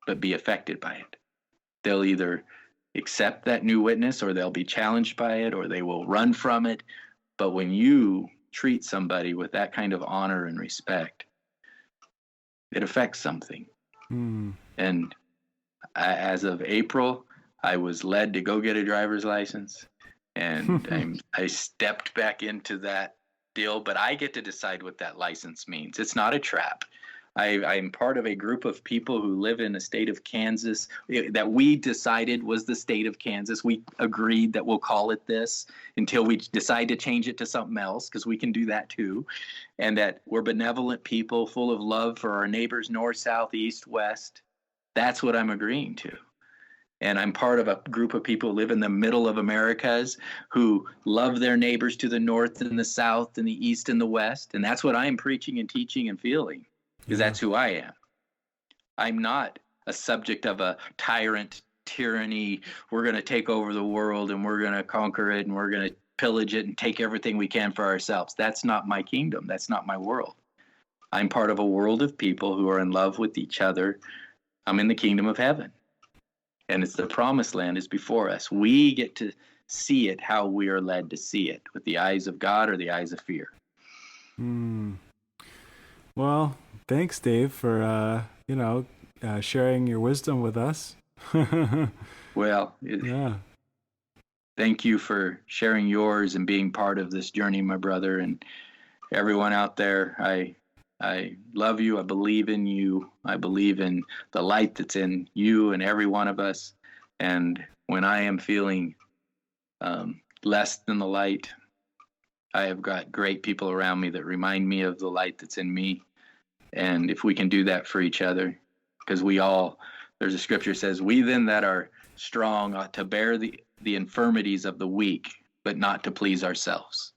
but be affected by it. They'll either accept that new witness, or they'll be challenged by it, or they will run from it. But when you treat somebody with that kind of honor and respect, it affects something. Mm. And as of April, I was led to go get a driver's license, and I stepped back into that deal, but I get to decide what that license means. It's not a trap. I'm part of a group of people who live in a state of Kansas that we decided was the state of Kansas. We agreed that we'll call it this until we decide to change it to something else, because we can do that too. And that we're benevolent people full of love for our neighbors, north, south, east, west. That's what I'm agreeing to. And I'm part of a group of people who live in the middle of Americas who love their neighbors to the north and the south and the east and the west. And that's what I'm preaching and teaching and feeling, because that's who I am. I'm not a subject of a tyrant tyranny. We're going to take over the world and we're going to conquer it and we're going to pillage it and take everything we can for ourselves. That's not my kingdom. That's not my world. I'm part of a world of people who are in love with each other. I'm in the kingdom of heaven. And it's the promised land is before us. We get to see it how we are led to see it, with the eyes of God or the eyes of fear. Mm. Well, thanks, Dave, for sharing your wisdom with us. Well, Yeah. Thank you for sharing yours and being part of this journey, my brother. And everyone out there, I love you. I believe in you. I believe in the light that's in you and every one of us. And when I am feeling less than the light, I have got great people around me that remind me of the light that's in me. And if we can do that for each other, because there's a scripture that says, we then that are strong ought to bear the infirmities of the weak, but not to please ourselves.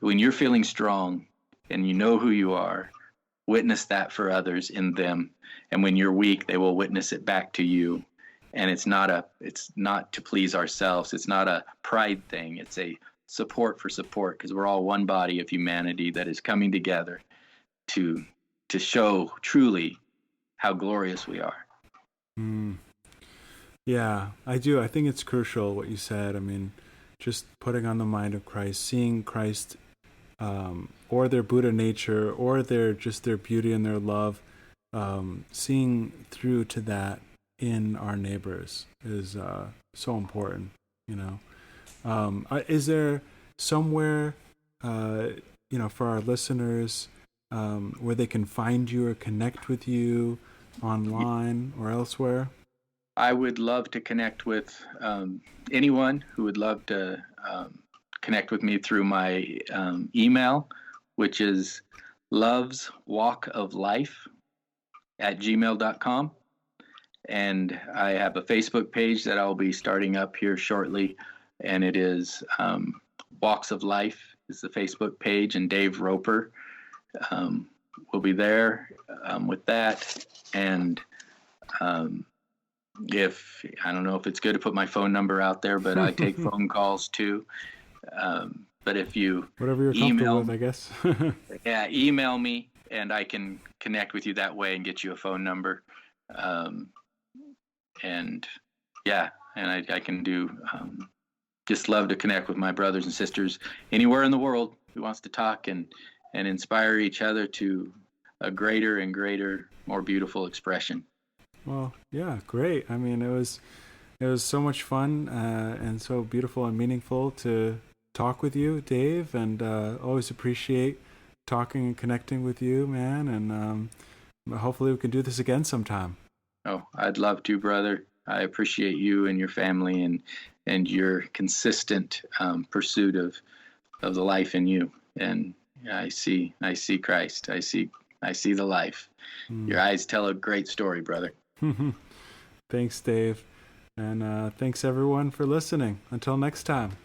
When you're feeling strong and you know who you are, witness that for others in them. And when you're weak, they will witness it back to you. And it's not to please ourselves. It's not a pride thing. It's a support for support, because we're all one body of humanity that is coming together to show truly how glorious we are. Yeah, I do. I think it's crucial what you said. I mean, just putting on the mind of Christ, seeing Christ, or their Buddha nature, or their beauty and their love, seeing through to that in our neighbors is so important. Is there somewhere, for our listeners, where they can find you or connect with you online or elsewhere? I would love to connect with anyone who would love to connect with me through my email, which is loveswalkoflife@gmail.com. And I have a Facebook page that I'll be starting up here shortly, and it is Walks of Life is the Facebook page, and Dave Roper will be there with that. And if I don't know if it's good to put my phone number out there, but I take phone calls too. But if you whatever you're comfortable with, I guess. Yeah, email me and I can connect with you that way and get you a phone number. And I can do. Just love to connect with my brothers and sisters anywhere in the world who wants to talk and inspire each other to a greater and greater, more beautiful expression. Well, yeah, great. I mean, it was so much fun and so beautiful and meaningful to talk with you, Dave, and always appreciate talking and connecting with you, man. And hopefully we can do this again sometime. Oh, I'd love to, brother. I appreciate you and your family and your consistent pursuit of the life in you. And I see Christ. I see the life. Your eyes tell a great story, brother. Thanks, Dave. And thanks everyone for listening. Until next time.